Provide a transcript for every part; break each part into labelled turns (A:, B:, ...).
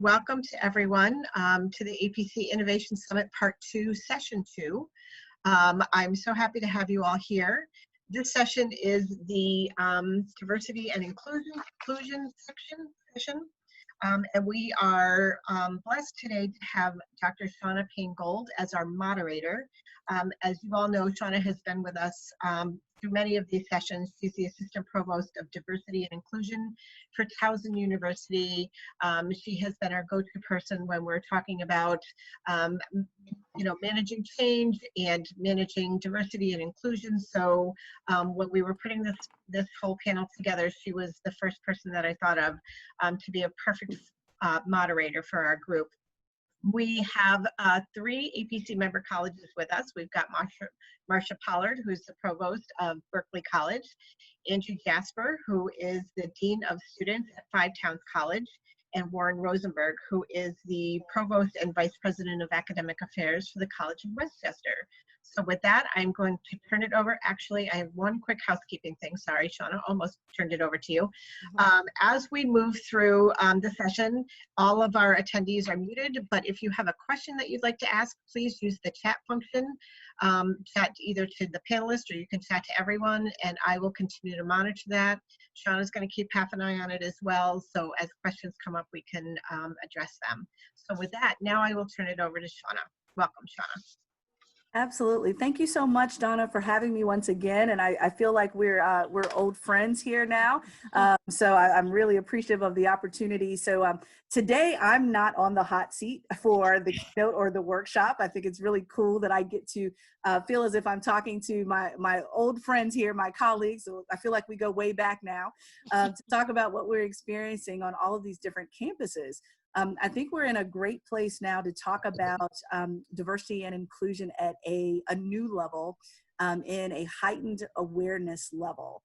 A: Welcome to everyone to the APC Innovation Summit Part 2, Session 2. I'm so happy to have you all here. This session is the Diversity and Inclusion session. And we are blessed today to have Dr. Shauna Payne-Gold as our moderator. As you all know, Shauna has been with us through many of these sessions. She's the Assistant Provost of Diversity and Inclusion for Towson University. She has been our go-to person when we're talking about managing change and managing diversity and inclusion. So when we were putting this whole panel together, she was the first person that I thought of to be a perfect moderator for our group. We have 3 APC member colleges with us. We've got Marcia Pollard, who's the Provost of Berkeley College, Andrew Jaspur, who is the Dean of Students at Five Towns College, and Warren Rosenberg, who is the Provost and Vice President of Academic Affairs for the College of Westchester. So with that, I'm going to turn it over. Actually, I have one quick housekeeping thing. Sorry, Shauna, almost turned it over to you. As we move through the session, all of our attendees are muted, but if you have a question that you'd like to ask, please use the chat function. Chat either to the panelists or you can chat to everyone, and I will continue to monitor that. Shauna's going to keep half an eye on it as well, so as questions come up, we can address them. So with that, now I will turn it over to Shauna. Welcome, Shauna.
B: Absolutely. Thank you so much, Donna, for having me once again. And I feel like we're old friends here now. So I'm really appreciative of the opportunity. So today I'm not on the hot seat for the keynote or the workshop. I think it's really cool that I get to feel as if I'm talking to my old friends here, my colleagues. So I feel like we go way back now to talk about what we're experiencing on all of these different campuses. I think we're in a great place now to talk about diversity and inclusion at a new level, in a heightened awareness level,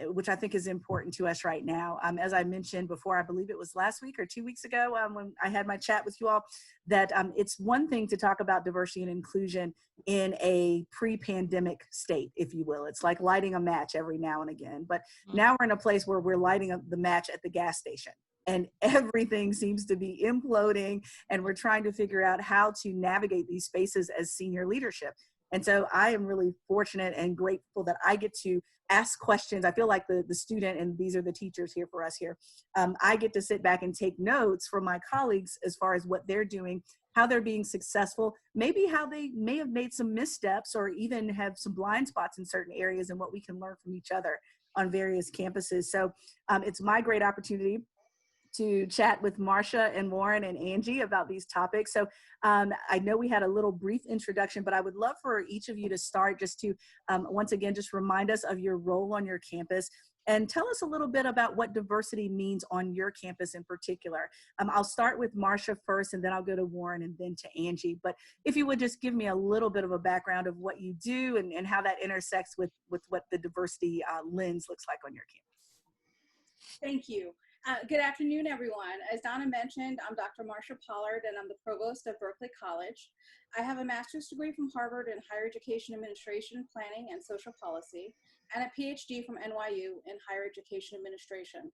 B: which I think is important to us right now. As I mentioned before, I believe it was last week or 2 weeks ago when I had my chat with you all, that it's one thing to talk about diversity and inclusion in a pre-pandemic state, if you will. It's like lighting a match every now and again. But now we're in a place where we're lighting up the match at the gas station. And everything seems to be imploding, and we're trying to figure out how to navigate these spaces as senior leadership. And so I am really fortunate and grateful that I get to ask questions. I feel like the student, and these are the teachers here for us here. I get to sit back and take notes from my colleagues as far as what they're doing, how they're being successful, maybe how they may have made some missteps or even have some blind spots in certain areas, and what we can learn from each other on various campuses. So it's my great opportunity to chat with Marsha and Warren and Angie about these topics. So I know we had a little brief introduction, but I would love for each of you to start just to, once again, just remind us of your role on your campus and tell us a little bit about what diversity means on your campus in particular. I'll start with Marsha first, and then I'll go to Warren and then to Angie. But if you would just give me a little bit of a background of what you do and how that intersects with what the diversity lens looks like on your campus.
C: Thank you. Good afternoon, everyone. As Donna mentioned, I'm Dr. Marcia Pollard, and I'm the Provost of Berkeley College. I have a master's degree from Harvard in Higher Education Administration, Planning, and Social Policy, and a Ph.D. from NYU in Higher Education Administration.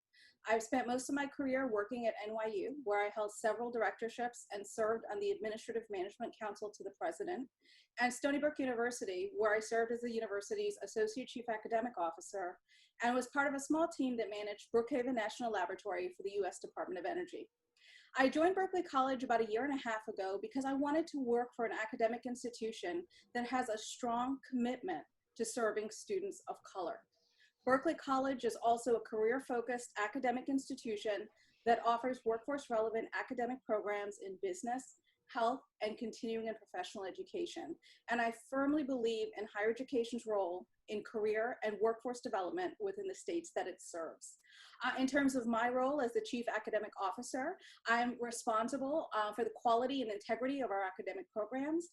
C: I've spent most of my career working at NYU, where I held several directorships and served on the Administrative Management Council to the President, and Stony Brook University, where I served as the university's Associate Chief Academic Officer, and was part of a small team that managed Brookhaven National Laboratory for the U.S. Department of Energy. I joined Berkeley College about 1.5 years ago because I wanted to work for an academic institution that has a strong commitment to serving students of color. Berkeley College is also a career-focused academic institution that offers workforce-relevant academic programs in business, health, and continuing and professional education. And I firmly believe in higher education's role in career and workforce development within the states that it serves. In terms of my role as the Chief Academic Officer, I'm responsible for the quality and integrity of our academic programs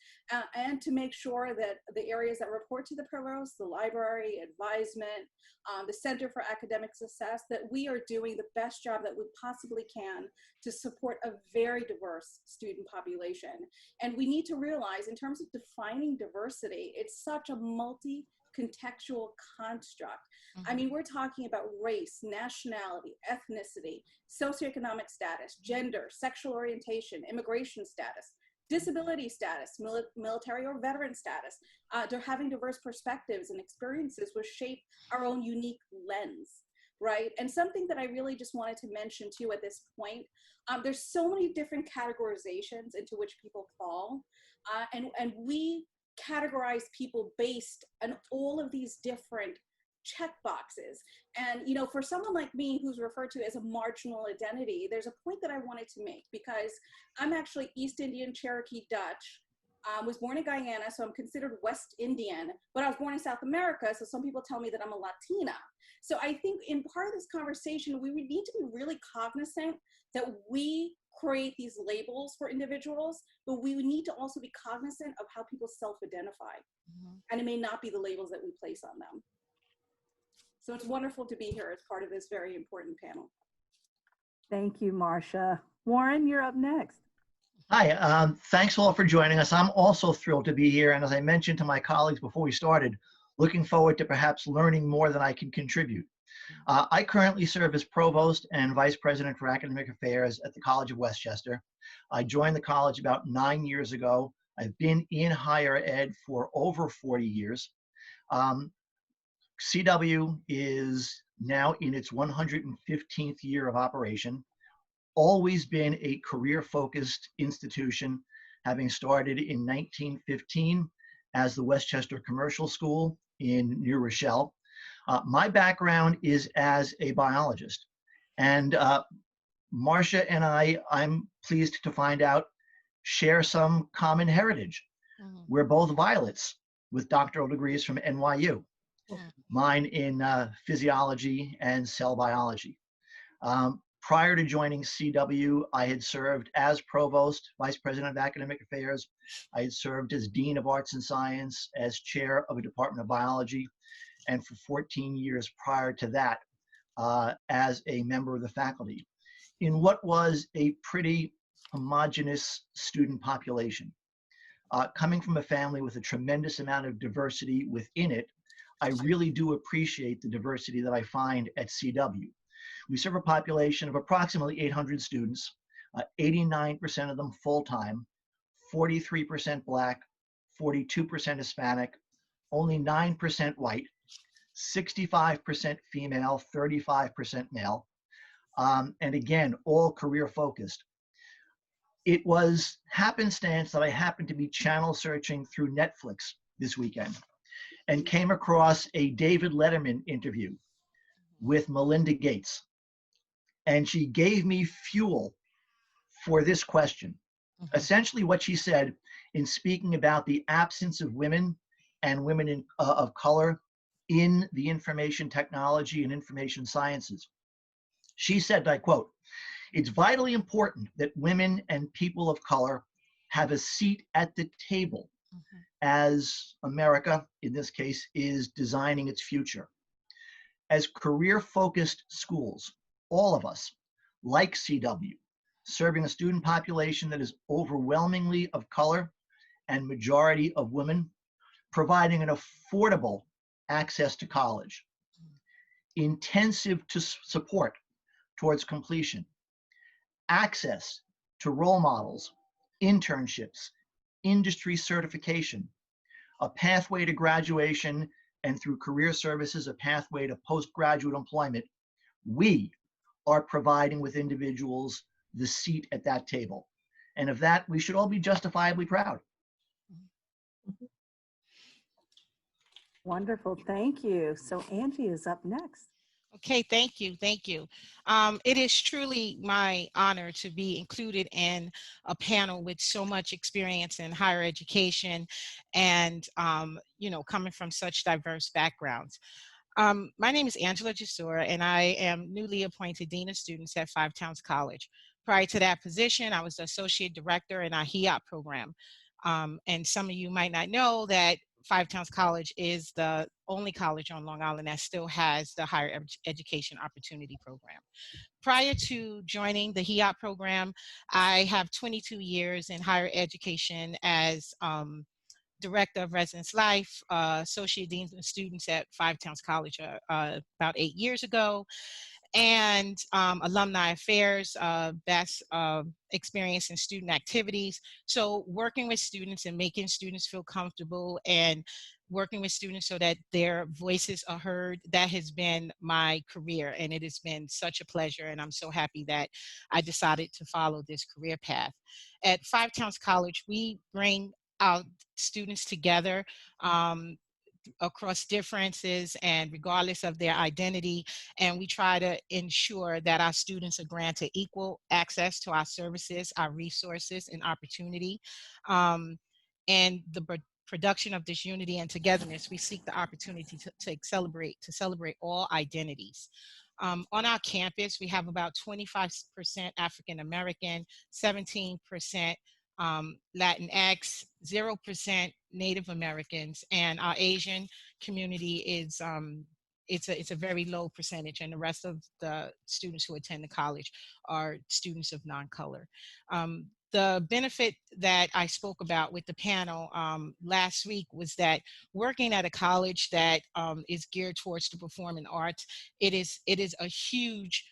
C: and to make sure that the areas that report to the Provost, the library, advisement, the Center for Academic Success, that we are doing the best job that we possibly can to support a very diverse student population. And we need to realize, in terms of defining diversity, it's such a contextual construct. I mean, we're talking about race, nationality, ethnicity, socioeconomic status, gender, sexual orientation, immigration status, disability status, military or veteran status. They're having diverse perspectives and experiences which shape our own unique lens, right? And something that I really just wanted to mention too at this point, there's so many different categorizations into which people fall, and we categorize people based on all of these different check boxes. And, you know, for someone like me who's referred to as a marginal identity, there's a point that I wanted to make, because I'm actually East Indian, Cherokee, Dutch. Was born in Guyana, so I'm considered West Indian, but I was born in South America, so some people tell me that I'm a Latina. So I think in part of this conversation, we would need to be really cognizant that we create these labels for individuals, but we would need to also be cognizant of how people self-identify. And it may not be the labels that we place on them. So it's wonderful to be here as part of this very important panel.
B: Thank you, Marcia. Warren, you're up next.
D: Hi, thanks all for joining us. I'm also thrilled to be here. And as I mentioned to my colleagues before we started, looking forward to perhaps learning more than I can contribute. I currently serve as Provost and Vice President for Academic Affairs at the College of Westchester. I joined the college about 9 years ago. I've been in higher ed for over 40 years. CW is now in its 115th year of operation. Always been a career-focused institution, having started in 1915 as the Westchester Commercial School in New Rochelle. My background is as a biologist, and Marcia and I'm pleased to find out, share some common heritage. We're both Violets with doctoral degrees from NYU, mine in physiology and cell biology. Prior to joining CW, I had served as Provost, Vice President of Academic Affairs. I had served as Dean of Arts and Science, as Chair of a Department of Biology, and for 14 years prior to that, as a member of the faculty, in what was a pretty homogeneous student population. Coming from a family with a tremendous amount of diversity within it, I really do appreciate the diversity that I find at CW. We serve a population of approximately 800 students, 89% of them full-time, 43% Black, 42% Hispanic, only 9% white, 65% female, 35% male, and again, all career-focused. It was happenstance that I happened to be channel searching through Netflix this weekend and came across a David Letterman interview with Melinda Gates. And she gave me fuel for this question. Essentially what she said in speaking about the absence of women and women of color in the information technology and information sciences. She said, I quote, "It's vitally important that women and people of color have a seat at the table as America, in this case, is designing its future. As career-focused schools, all of us, like CW, serving a student population that is overwhelmingly of color and majority of women, providing an affordable access to college, intensive to support towards completion, access to role models, internships, industry certification, a pathway to graduation, and through career services, a pathway to postgraduate employment, we are providing with individuals the seat at that table. And of that, we should all be justifiably proud."
B: Wonderful, thank you. So Angie is up next.
E: Okay, thank you, thank you. It is truly my honor to be included in a panel with so much experience in higher education and, you know, coming from such diverse backgrounds. My name is Angela Jaspur, and I am newly appointed Dean of Students at Five Towns College. Prior to that position, I was the Associate Director in our HEOP program. And some of you might not know that Five Towns College is the only college on Long Island that still has the Higher Education Opportunity Program. Prior to joining the HEOP program, I have 22 years in higher education as Director of Residence Life, Associate Dean of Students at Five Towns College about 8 years ago, and Alumni Affairs, best experience in student activities. So working with students and making students feel comfortable and working with students so that their voices are heard, that has been my career, and it has been such a pleasure, and I'm so happy that I decided to follow this career path. At Five Towns College, we bring our students together across differences and regardless of their identity, and we try to ensure that our students are granted equal access to our services, our resources, and opportunity. And the production of this unity and togetherness, we seek the opportunity to celebrate all identities. On our campus, we have about 25% African American, 17% Latinx, 0% Native Americans, and our Asian community is it's a very low percentage, and the rest of the students who attend the college are students of non-color. The benefit that I spoke about with the panel last week was that working at a college that is geared towards the performing arts, it is a huge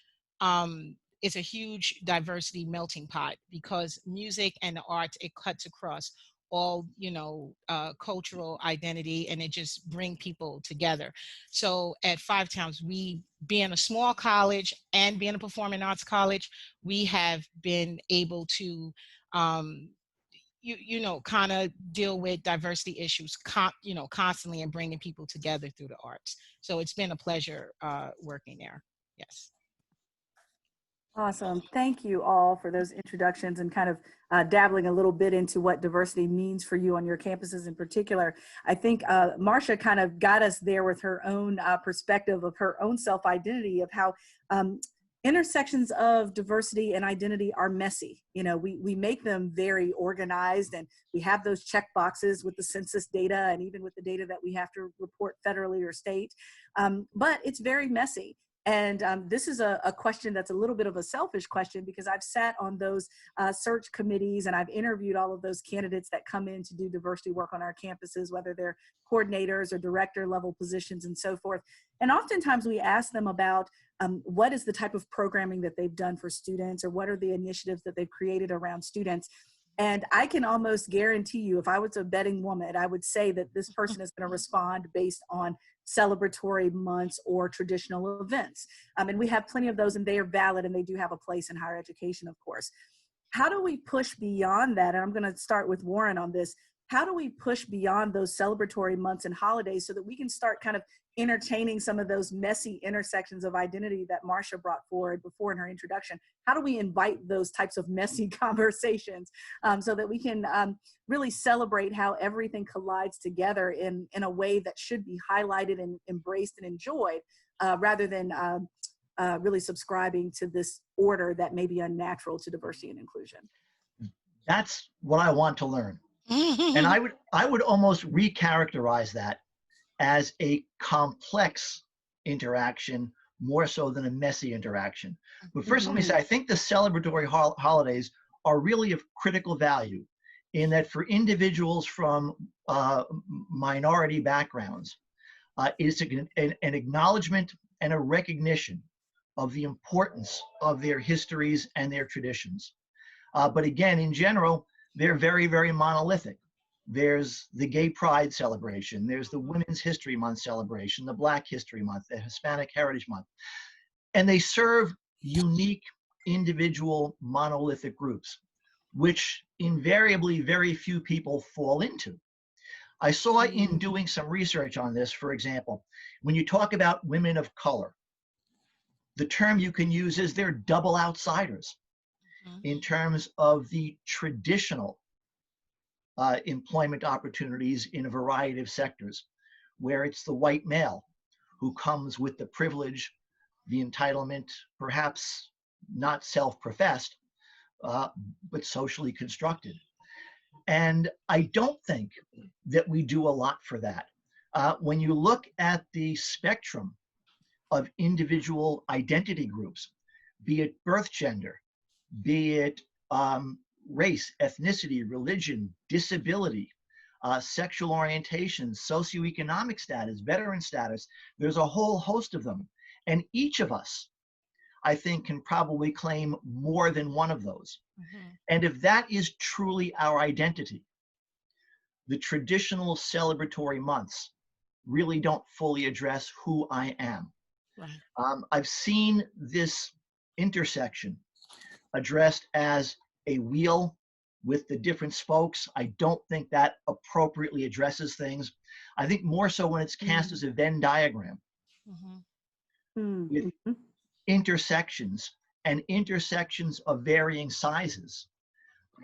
E: it's a huge diversity melting pot, because music and the arts, it cuts across all, cultural identity, and it just bring people together. So at Five Towns, we, being a small college and being a performing arts college, we have been able to kind of deal with diversity issues constantly, and bringing people together through the arts. So it's been a pleasure working there. Yes.
B: Awesome. Thank you all for those introductions and kind of dabbling a little bit into what diversity means for you on your campuses in particular. I think Marsha kind of got us there with her own perspective of her own self-identity, of how intersections of diversity and identity are messy. We make them very organized, and we have those check boxes with the census data and even with the data that we have to report federally or state. But it's very messy. And this is a question that's a little bit of a selfish question, because I've sat on those search committees and I've interviewed all of those candidates that come in to do diversity work on our campuses, whether they're coordinators or director level positions and so forth. And oftentimes we ask them about what is the type of programming that they've done for students, or what are the initiatives that they've created around students. And I can almost guarantee you, if I was a betting woman, I would say that this person is going to respond based on celebratory months or traditional events. And we have plenty of those, and they are valid, and they do have a place in higher education, of course. How do we push beyond that? And I'm going to start with Warren on this. How do we push beyond those celebratory months and holidays so that we can start kind of entertaining some of those messy intersections of identity that Marcia brought forward before in her introduction? How do we invite those types of messy conversations so that we can really celebrate how everything collides together in a way that should be highlighted and embraced and enjoyed, rather than really subscribing to this order that may be unnatural to diversity and inclusion?
D: That's what I want to learn. And I would almost recharacterize that as a complex interaction more so than a messy interaction. But first, let me say, I think the celebratory holidays are really of critical value, in that for individuals from minority backgrounds, it's an acknowledgement and a recognition of the importance of their histories and their traditions. But again, in general, they're very, very monolithic. There's the Gay Pride celebration. There's the Women's History Month celebration, the Black History Month, the Hispanic Heritage Month. And they serve unique, individual, monolithic groups, which invariably very few people fall into. I saw in doing some research on this, for example, when you talk about women of color, the term you can use is they're double outsiders in terms of the traditional employment opportunities in a variety of sectors, where it's the white male who comes with the privilege, the entitlement, perhaps not self-professed, but socially constructed. And I don't think that we do a lot for that. When you look at the spectrum of individual identity groups, be it birth gender, be it race, ethnicity, religion, disability, sexual orientation, socioeconomic status, veteran status. There's a whole host of them. And each of us, I think, can probably claim more than one of those. And if that is truly our identity, the traditional celebratory months really don't fully address who I am.
E: Right.
D: I've seen this intersection addressed as a wheel with the different spokes. I don't think that appropriately addresses things. I think more so when it's cast as a Venn diagram with intersections and intersections of varying sizes.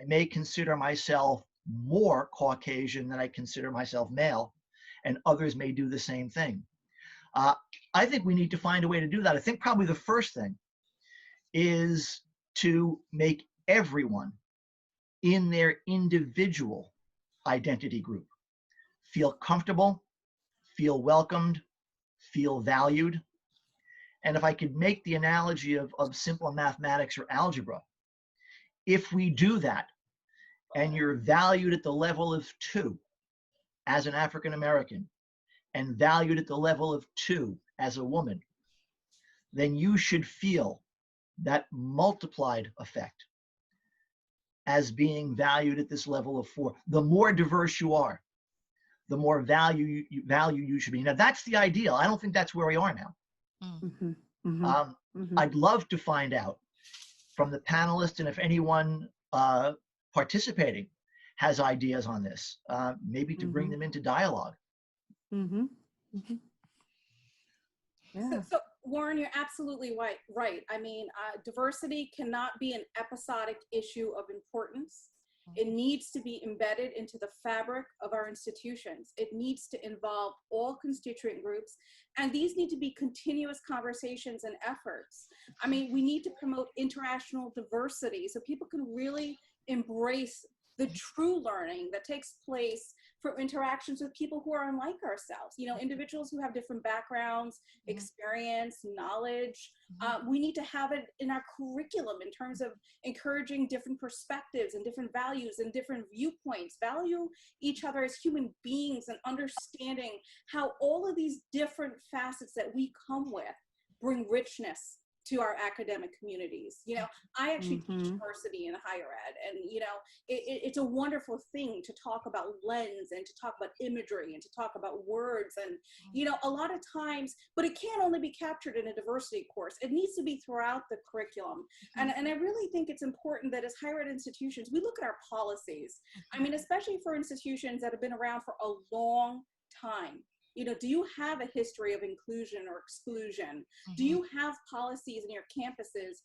D: I may consider myself more Caucasian than I consider myself male, and others may do the same thing. I think we need to find a way to do that. I think probably the first thing is to make everyone in their individual identity group feel comfortable, feel welcomed, feel valued. And if I could make the analogy of simple mathematics or algebra, if we do that, and you're valued at the level of 2 as an African American, and valued at the level of 2 as a woman, then you should feel that multiplied effect as being valued at this level of 4. The more diverse you are, the more value you should be. Now, that's the ideal. I don't think that's where we are now. I'd love to find out from the panelists, and if anyone participating has ideas on this, maybe to bring them into dialogue.
B: Yeah.
C: So Warren, you're absolutely right. I mean, diversity cannot be an episodic issue of importance. It needs to be embedded into the fabric of our institutions. It needs to involve all constituent groups, and these need to be continuous conversations and efforts. I mean, we need to promote interactional diversity so people can really embrace the true learning that takes place for interactions with people who are unlike ourselves, you know, individuals who have different backgrounds, experience, knowledge. We need to have it in our curriculum in terms of encouraging different perspectives and different values and different viewpoints, value each other as human beings, and understanding how all of these different facets that we come with bring richness to our academic communities. You know, I actually teach diversity in higher ed, and you know, it's a wonderful thing to talk about lens and to talk about imagery and to talk about words, and you know, a lot of times, but it can't only be captured in a diversity course. It needs to be throughout the curriculum. And I really think it's important that as higher ed institutions, we look at our policies. I mean, especially for institutions that have been around for a long time. You know, do you have a history of inclusion or exclusion? Do you have policies in your campuses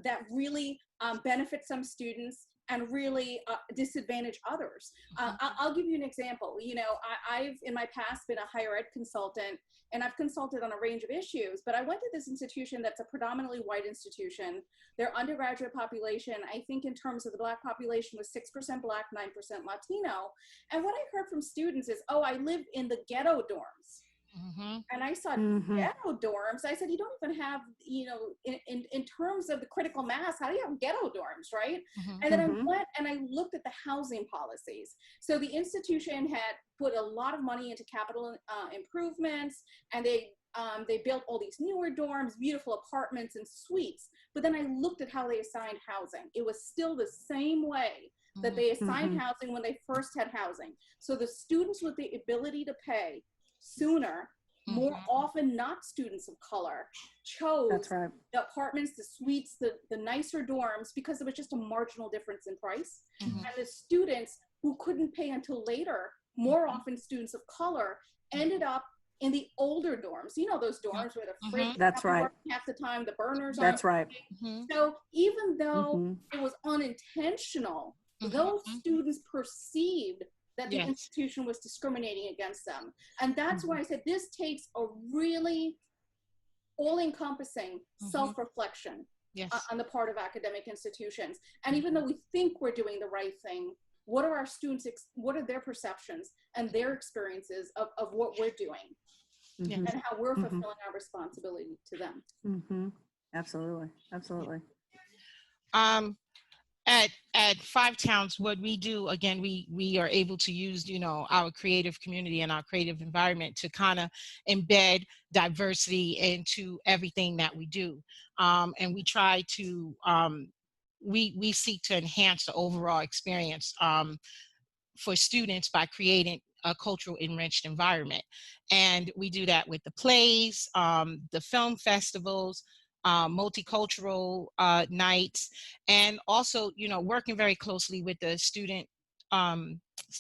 C: that really benefit some students and really disadvantage others? I'll give you an example. You know, I've in my past been a higher ed consultant, and I've consulted on a range of issues, but I went to this institution that's a predominantly white institution. Their undergraduate population, I think in terms of the Black population, was 6% Black, 9% Latino. And what I heard from students is, oh, I live in the ghetto dorms. And I saw ghetto dorms. I said, you don't even have, you know, in terms of the critical mass, how do you have ghetto dorms, right? And then I went and I looked at the housing policies. So the institution had put a lot of money into capital improvements, and they built all these newer dorms, beautiful apartments and suites. But then I looked at how they assigned housing. It was still the same way that they assigned housing when they first had housing. So the students with the ability to pay sooner, more often not students of color, chose the apartments, the suites, the nicer dorms, because it was just a marginal difference in price. And the students who couldn't pay until later, more often students of color, ended up in the older dorms. You know, those dorms where the fridge half the time, the burners aren't working. So even though it was unintentional, those students perceived that the institution was discriminating against them. And that's why I said this takes a really all-encompassing self-reflection on the part of academic institutions. And even though we think we're doing the right thing, what are our students, what are their perceptions and their experiences of what we're doing and how we're fulfilling our responsibility to them?
B: Absolutely, absolutely.
E: At Five Towns, what we do, again, we are able to use, you know, our creative community and our creative environment to kind of embed diversity into everything that we do. And we try to, we seek to enhance the overall experience for students by creating a cultural enriched environment. And we do that with the plays, the film festivals, multicultural nights, and also, you know, working very closely with the student, the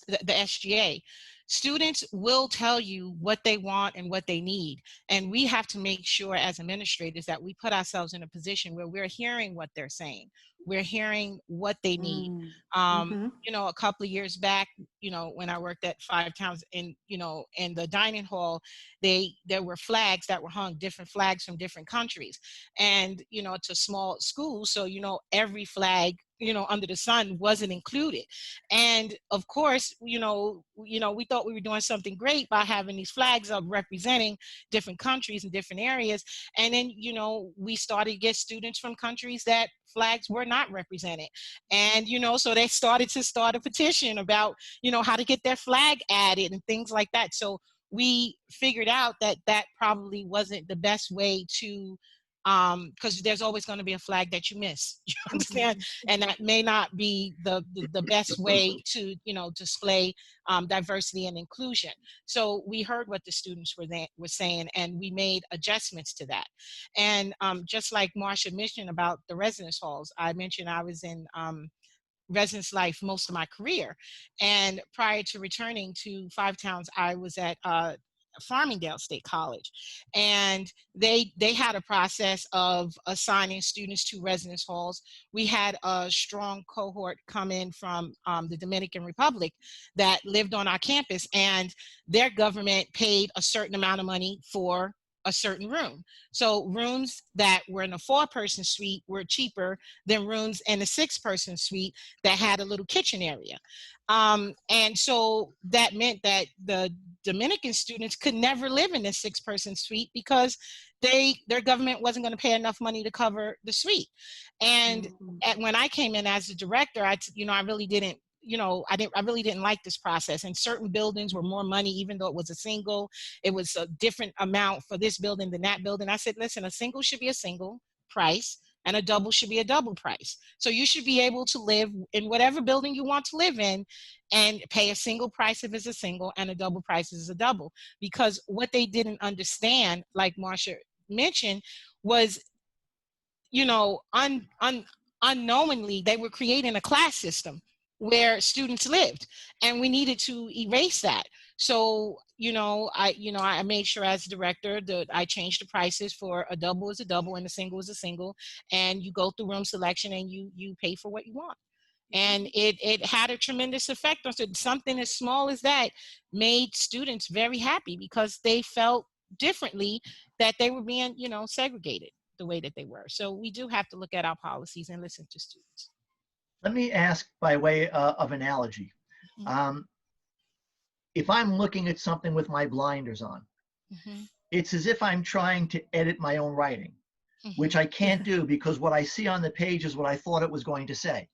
E: SGA. Students will tell you what they want and what they need. And we have to make sure as administrators that we put ourselves in a position where we're hearing what they're saying. We're hearing what they need. You know, a couple of years back, you know, when I worked at Five Towns, in, you know, in the dining hall, there were flags that were hung, different flags from different countries. And, you know, it's a small school, so, you know, every flag, you know, under the sun wasn't included. And of course, you know, we thought we were doing something great by having these flags up representing different countries and different areas. And then, you know, we started to get students from countries that flags were not represented. And, you know, so they started to start a petition about, you know, how to get their flag added and things like that. So we figured out that that probably wasn't the best way to, because there's always going to be a flag that you miss, you understand? And that may not be the best way to, you know, display diversity and inclusion. So we heard what the students were saying, and we made adjustments to that. And just like Marsha mentioned about the residence halls, I mentioned I was in residence life most of my career. And prior to returning to Five Towns, I was at Farmingdale State College, and they had a process of assigning students to residence halls. We had a strong cohort come in from the Dominican Republic that lived on our campus, and their government paid a certain amount of money for a certain room. So rooms that were in a 4-person suite were cheaper than rooms in a 6-person suite that had a little kitchen area. And so that meant that the Dominican students could never live in this 6-person suite because their government wasn't going to pay enough money to cover the suite. And when I came in as the director, I really didn't, I really didn't like this process. And certain buildings were more money, even though it was a single. It was a different amount for this building than that building. I said, listen, a single should be a single price and a double should be a double price. So you should be able to live in whatever building you want to live in and pay a single price if it's a single and a double price if it's a double. Because what they didn't understand, like Marsha mentioned, was, unknowingly, they were creating a class system where students lived, and we needed to erase that. So, I made sure as director that I changed the prices for a double is a double and a single is a single, and you go through room selection and you pay for what you want. And it had a tremendous effect on something as small as that made students very happy because they felt differently that they were being, segregated the way that they were. So we do have to look at our policies and listen to students.
D: Let me ask by way of analogy. If I'm looking at something with my blinders on, it's as if I'm trying to edit my own writing, which I can't do because what I see on the page is what I thought it was going to say.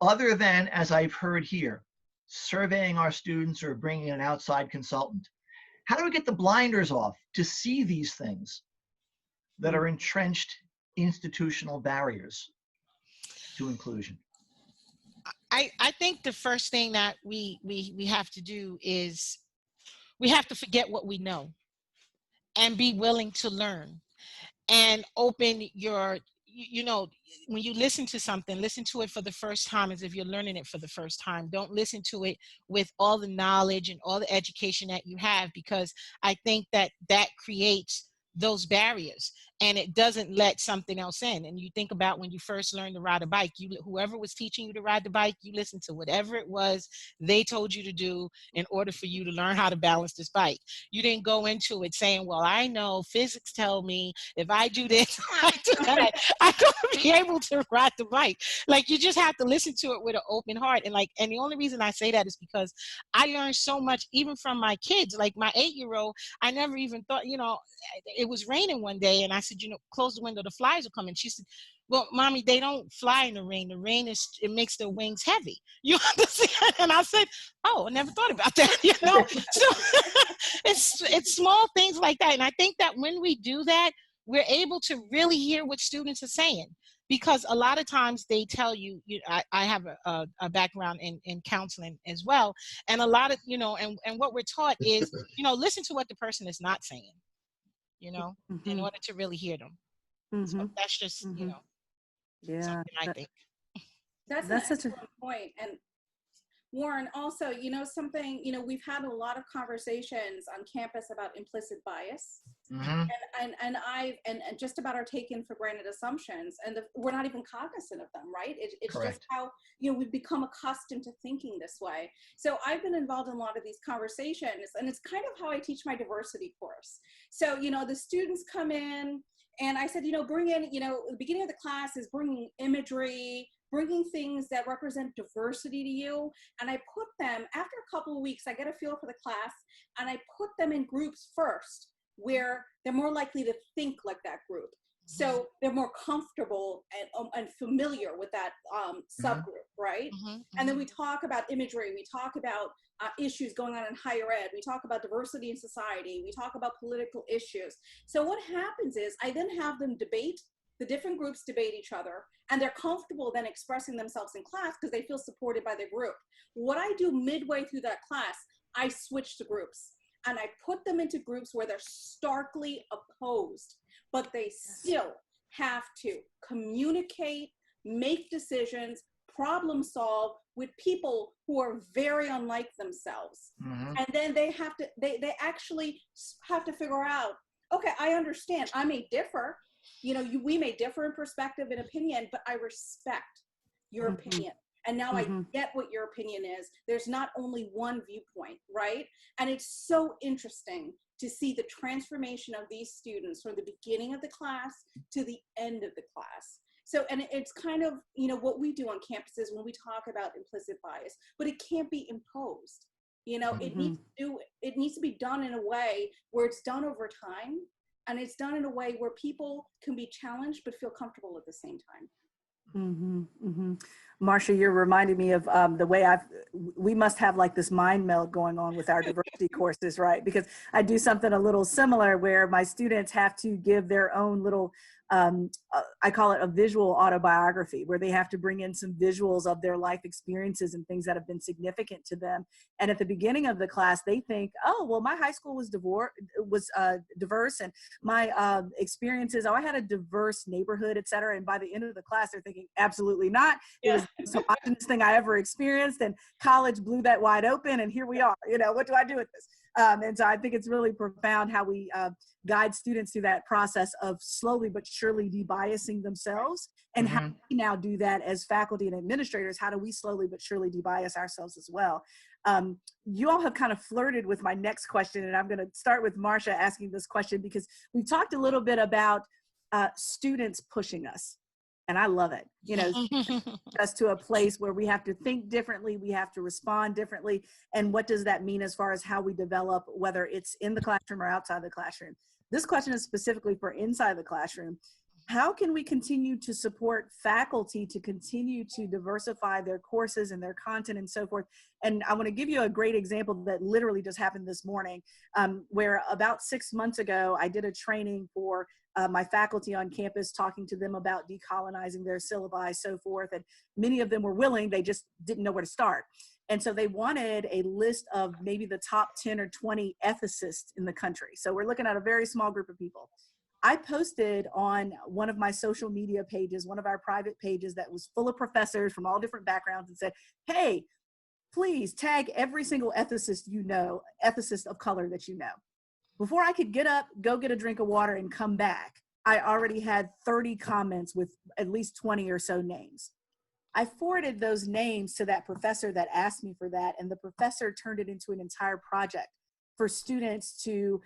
D: Other than, as I've heard here, surveying our students or bringing an outside consultant, how do we get the blinders off to see these things that are entrenched institutional barriers to inclusion?
E: I think the first thing that we have to do is we have to forget what we know and be willing to learn and open your, when you listen to something, listen to it for the first time as if you're learning it for the first time. Don't listen to it with all the knowledge and all the education that you have, because I think that creates those barriers and it doesn't let something else in. And you think about when you first learned to ride a bike, whoever was teaching you to ride the bike, you listened to whatever it was they told you to do in order for you to learn how to balance this bike. You didn't go into it saying, well, I know physics tell me if I do this, I do that, I'm going to be able to ride the bike. Like, you just have to listen to it with an open heart. And the only reason I say that is because I learned so much, even from my kids. Like my 8-year-old, I never even thought, it was raining one day and I said, you know, close the window, the flies will come in. She said, well, mommy, they don't fly in the rain. The rain it makes their wings heavy. You understand? And I said, oh, I never thought about that, you know? So it's small things like that. And I think that when we do that, we're able to really hear what students are saying. Because a lot of times they tell you, I have a background in counseling as well. And a lot of, you know, and what we're taught is, you know, listen to what the person is not saying, you know, in order to really hear them. So that's just, you know, something I think.
C: That's such an excellent point. And Warren, also, you know, something, you know, we've had a lot of conversations on campus about implicit bias. And just about our taken for granted assumptions, and we're not even cognizant of them, right? It's just how, you know, we've become accustomed to thinking this way. So I've been involved in a lot of these conversations, and it's kind of how I teach my diversity course. So, you know, the students come in, and I said, you know, bring in, you know, the beginning of the class is bringing imagery, bringing things that represent diversity to you. And I put them, after a couple of weeks, I get a feel for the class, and I put them in groups first, where they're more likely to think like that group. So they're more comfortable and familiar with that subgroup, right? And then we talk about imagery, we talk about issues going on in higher ed, we talk about diversity in society, we talk about political issues. So what happens is I then have them debate, the different groups debate each other, and they're comfortable then expressing themselves in class because they feel supported by their group. What I do midway through that class, I switch to groups. And I put them into groups where they're starkly opposed, but they still have to communicate, make decisions, problem solve with people who are very unlike themselves. And then they have to, they actually have to figure out, okay, I understand, I may differ, you know, we may differ in perspective and opinion, but I respect your opinion. And now I get what your opinion is. There's not only one viewpoint, right? And it's so interesting to see the transformation of these students from the beginning of the class to the end of the class. So, and it's kind of, you know, what we do on campuses when we talk about implicit bias, but it can't be imposed. You know, it needs to be done in a way where it's done over time, and it's done in a way where people can be challenged but feel comfortable at the same time.
B: Marcia, you're reminding me of the way we must have like this mind meld going on with our diversity courses, right? Because I do something a little similar where my students have to give their own little, I call it a visual autobiography, where they have to bring in some visuals of their life experiences and things that have been significant to them. And at the beginning of the class, they think, oh, well, my high school was diverse, and my experiences, oh, I had a diverse neighborhood, et cetera. And by the end of the class, they're thinking, absolutely not. It was the most optimist thing I ever experienced, and college blew that wide open, and here we are. You know, what do I do with this? And so I think it's really profound how we guide students through that process of slowly but surely debiasing themselves, and how we now do that as faculty and administrators. How do we slowly but surely debias ourselves as well? You all have kind of flirted with my next question, and I'm going to start with Marsha asking this question because we've talked a little bit about students pushing us. And I love it, you know, us to a place where we have to think differently, we have to respond differently. And what does that mean as far as how we develop, whether it's in the classroom or outside the classroom? This question is specifically for inside the classroom. How can we continue to support faculty to continue to diversify their courses and their content and so forth? And I want to give you a great example that literally just happened this morning, where about 6 months ago, I did a training for my faculty on campus, talking to them about decolonizing their syllabi, so forth. And many of them were willing, they just didn't know where to start. And so they wanted a list of maybe the top 10 or 20 ethicists in the country. So we're looking at a very small group of people. I posted on one of my social media pages, one of our private pages that was full of professors from all different backgrounds, and said, hey, please tag every single ethicist you know, ethicist of color that you know. Before I could get up, go get a drink of water, and come back, I already had 30 comments with at least 20 or so names. I forwarded those names to that professor that asked me for that, and the professor turned it into an entire project for students to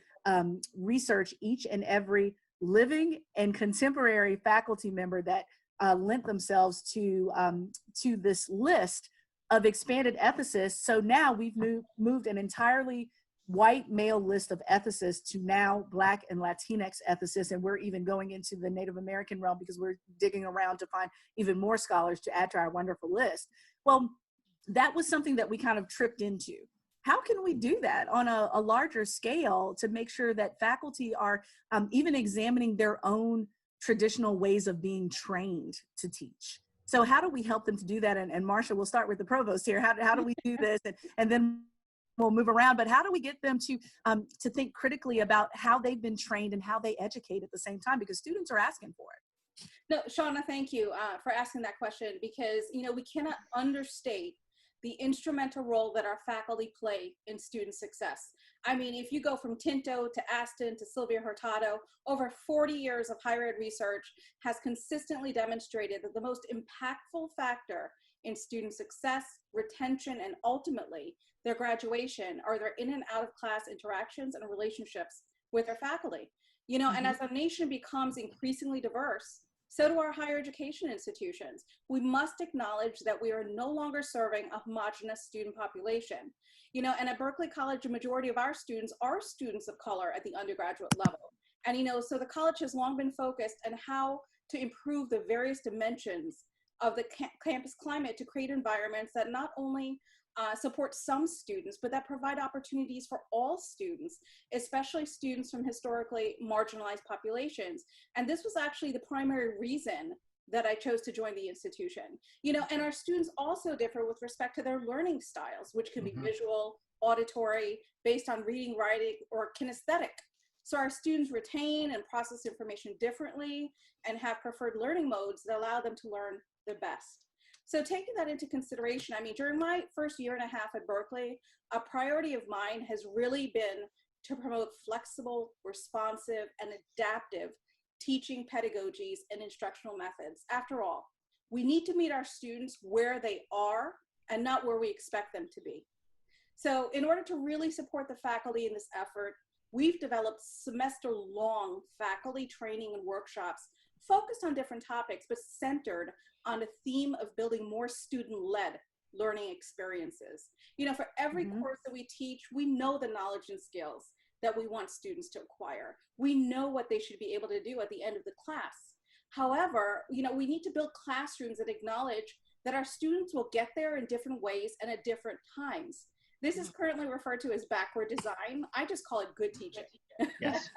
B: research each and every living and contemporary faculty member that lent themselves to this list of expanded ethicists. So now we've moved an entirely white male list of ethicists to now Black and Latinx ethicists, and we're even going into the Native American realm because we're digging around to find even more scholars to add to our wonderful list. Well, that was something that we kind of tripped into. How can we do that on a larger scale to make sure that faculty are even examining their own traditional ways of being trained to teach? So how do we help them to do that? And Marsha, we'll start with the provost here. How do we do this? And then we'll move around, but how do we get them to think critically about how they've been trained and how they educate at the same time? Because students are asking for it.
C: No, Shauna, thank you for asking that question, because, you know, we cannot understate the instrumental role that our faculty play in student success. I mean, if you go from Tinto to Aston to Sylvia Hurtado, over 40 years of higher ed research has consistently demonstrated that the most impactful factor in student success, retention, and ultimately their graduation are their in and out of class interactions and relationships with their faculty. You know, and as our nation becomes increasingly diverse, so do our higher education institutions. We must acknowledge that we are no longer serving a homogeneous student population. You know, and at Berkeley College, a majority of our students are students of color at the undergraduate level. And, you know, so the college has long been focused on how to improve the various dimensions of the campus climate to create environments that not only support some students, but that provide opportunities for all students, especially students from historically marginalized populations. And this was actually the primary reason that I chose to join the institution. You know, and our students also differ with respect to their learning styles, which can be visual, auditory, based on reading, writing, or kinesthetic. So our students retain and process information differently and have preferred learning modes that allow them to learn their best. So taking that into consideration, I mean, during my first year and a half at Berkeley, a priority of mine has really been to promote flexible, responsive, and adaptive teaching pedagogies and instructional methods. After all, we need to meet our students where they are and not where we expect them to be. So in order to really support the faculty in this effort, we've developed semester-long faculty training and workshops focused on different topics, but centered on a theme of building more student-led learning experiences. You know, for every course that we teach, we know the knowledge and skills that we want students to acquire. We know what they should be able to do at the end of the class. However, you know, we need to build classrooms that acknowledge that our students will get there in different ways and at different times. This is currently referred to as backward design. I just call it good teaching.
D: Yes.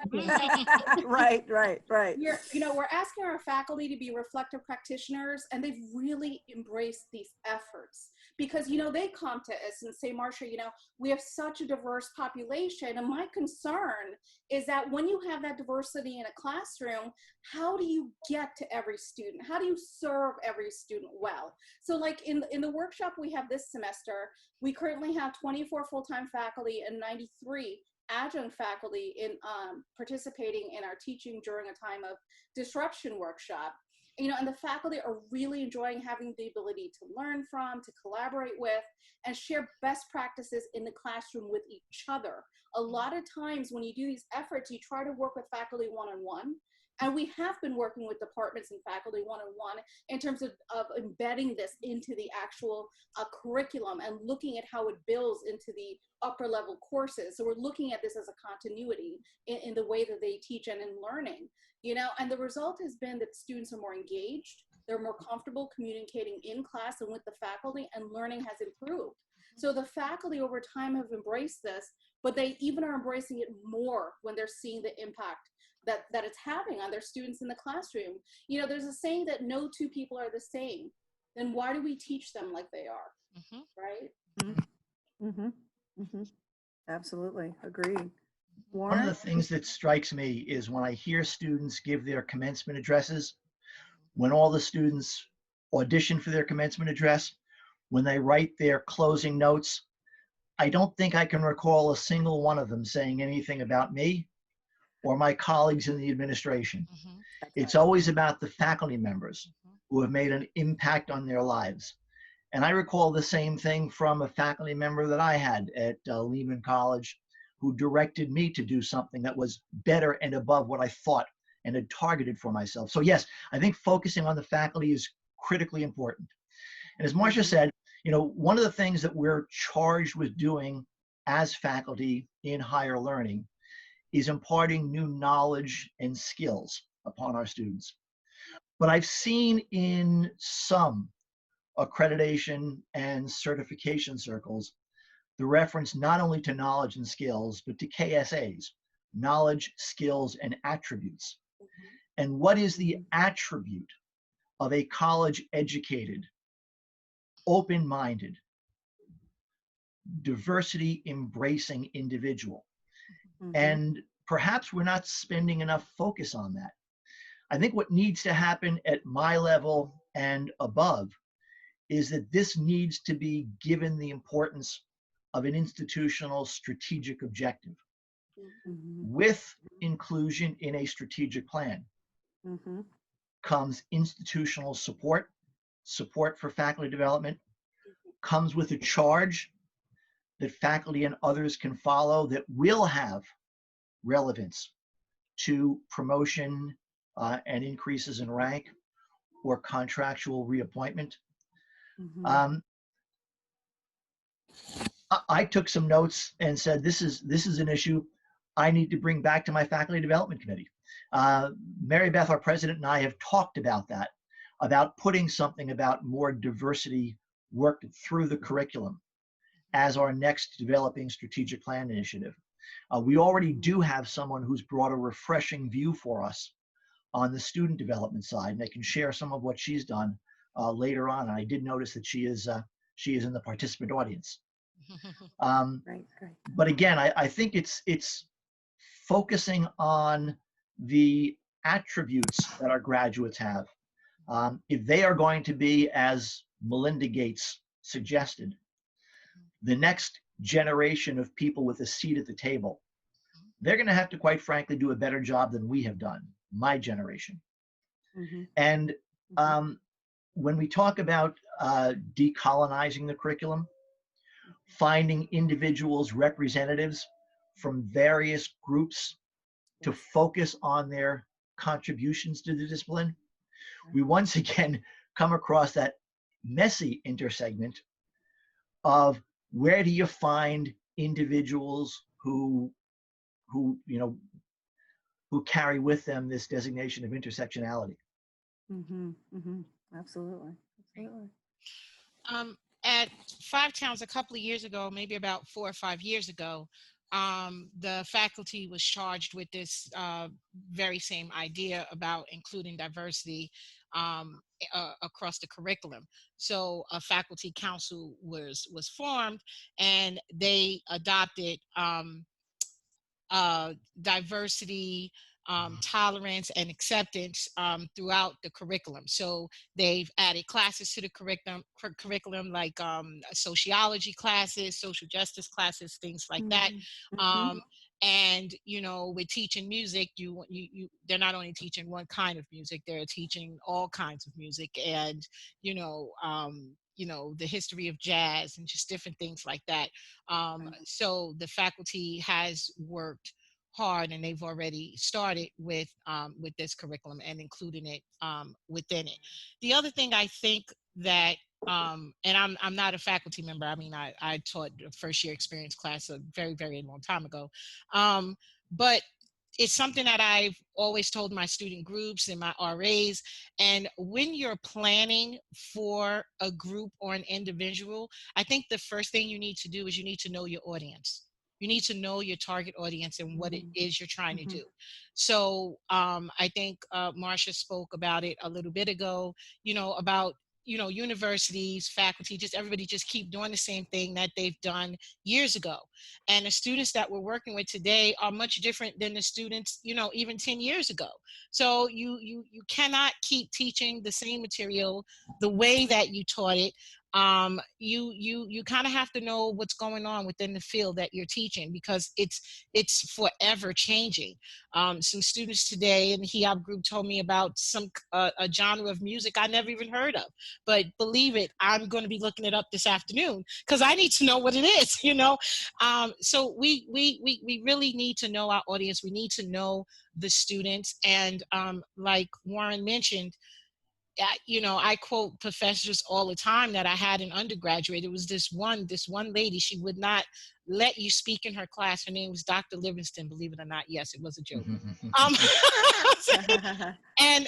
B: Right.
C: We're asking our faculty to be reflective practitioners, and they've really embraced these efforts because, you know, they come to us and say, Marsha, you know, we have such a diverse population. And my concern is that when you have that diversity in a classroom, how do you get to every student? How do you serve every student well? So like in the workshop we have this semester, we currently have 24 full-time faculty and 93 adjunct faculty in participating in our teaching during a time of disruption workshop. You know, and the faculty are really enjoying having the ability to learn from, to collaborate with, and share best practices in the classroom with each other. A lot of times when you do these efforts, you try to work with faculty one-on-one, and we have been working with departments and faculty one-on-one in terms of embedding this into the actual curriculum and looking at how it builds into the upper level courses. So we're looking at this as a continuity in the way that they teach and in learning, you know, and the result has been that students are more engaged, they're more comfortable communicating in class and with the faculty, and learning has improved. So the faculty over time have embraced this, but they even are embracing it more when they're seeing the impact that it's having on their students in the classroom. You know, there's a saying that no two people are the same. Then why do we teach them like they are, right?
B: Absolutely, agreed.
D: One of the things that strikes me is when I hear students give their commencement addresses, when all the students audition for their commencement address, when they write their closing notes, I don't think I can recall a single one of them saying anything about me or my colleagues in the administration. It's always about the faculty members who have made an impact on their lives. And I recall the same thing from a faculty member that I had at Lehman College, who directed me to do something that was better and above what I thought and had targeted for myself. So yes, I think focusing on the faculty is critically important. And as Marsha said, you know, one of the things that we're charged with doing as faculty in higher learning is imparting new knowledge and skills upon our students. But I've seen in some accreditation and certification circles the reference not only to knowledge and skills, but to KSAs, knowledge, skills, and attributes. And what is the attribute of a college-educated, open-minded, diversity-embracing individual? And perhaps we're not spending enough focus on that. I think what needs to happen at my level and above is that this needs to be given the importance of an institutional strategic objective with inclusion in a strategic plan. Comes institutional support, support for faculty development, comes with a charge that faculty and others can follow that will have relevance to promotion and increases in rank or contractual reappointment. I took some notes and said, this is an issue I need to bring back to my faculty development committee. Mary Beth, our president, and I have talked about that, about putting something about more diversity worked through the curriculum as our next developing strategic plan initiative. We already do have someone who's brought a refreshing view for us on the student development side, and I can share some of what she's done later on. And I did notice that she is in the participant audience.
B: Great.
D: But again, I think it's focusing on the attributes that our graduates have. If they are going to be, as Melinda Gates suggested, the next generation of people with a seat at the table, they're going to have to, quite frankly, do a better job than we have done, my generation. And when we talk about decolonizing the curriculum, finding individuals, representatives from various groups to focus on their contributions to the discipline, we once again come across that messy intersegment of where do you find individuals who carry with them this designation of intersectionality.
B: Absolutely.
E: At Five Towns a couple of years ago, maybe about 4 or 5 years ago, the faculty was charged with this very same idea about including diversity across the curriculum. So a faculty council was formed, and they adopted diversity, tolerance, and acceptance throughout the curriculum. So they've added classes to the curriculum like sociology classes, social justice classes, things like that. And with teaching music, they're not only teaching one kind of music, they're teaching all kinds of music, and the history of jazz and just different things like that. So the faculty has worked hard, and they've already started with this curriculum and including it within it. The other thing I think that and I'm not a faculty member. I mean, I taught a first year experience class a very, very long time ago. But it's something that I've always told my student groups and my RAs. And when you're planning for a group or an individual, I think the first thing you need to do is you need to know your audience. You need to know your target audience and what it is you're trying to do. So I think Marsha spoke about it a little bit ago, about universities, faculty, just everybody just keep doing the same thing that they've done years ago. And the students that we're working with today are much different than the students, even 10 years ago. So you cannot keep teaching the same material the way that you taught it. You kind of have to know what's going on within the field that you're teaching, because it's forever changing. Some students today in the HEOP group told me about a genre of music I never even heard of, but believe it, I'm going to be looking it up this afternoon because I need to know what it is, So we really need to know our audience. We need to know the students, and like Warren mentioned, you know, I quote professors all the time that I had in undergraduate. It was this one lady, she would not let you speak in her class. Her name was Dr. Livingston, believe it or not. Yes, it was a joke. And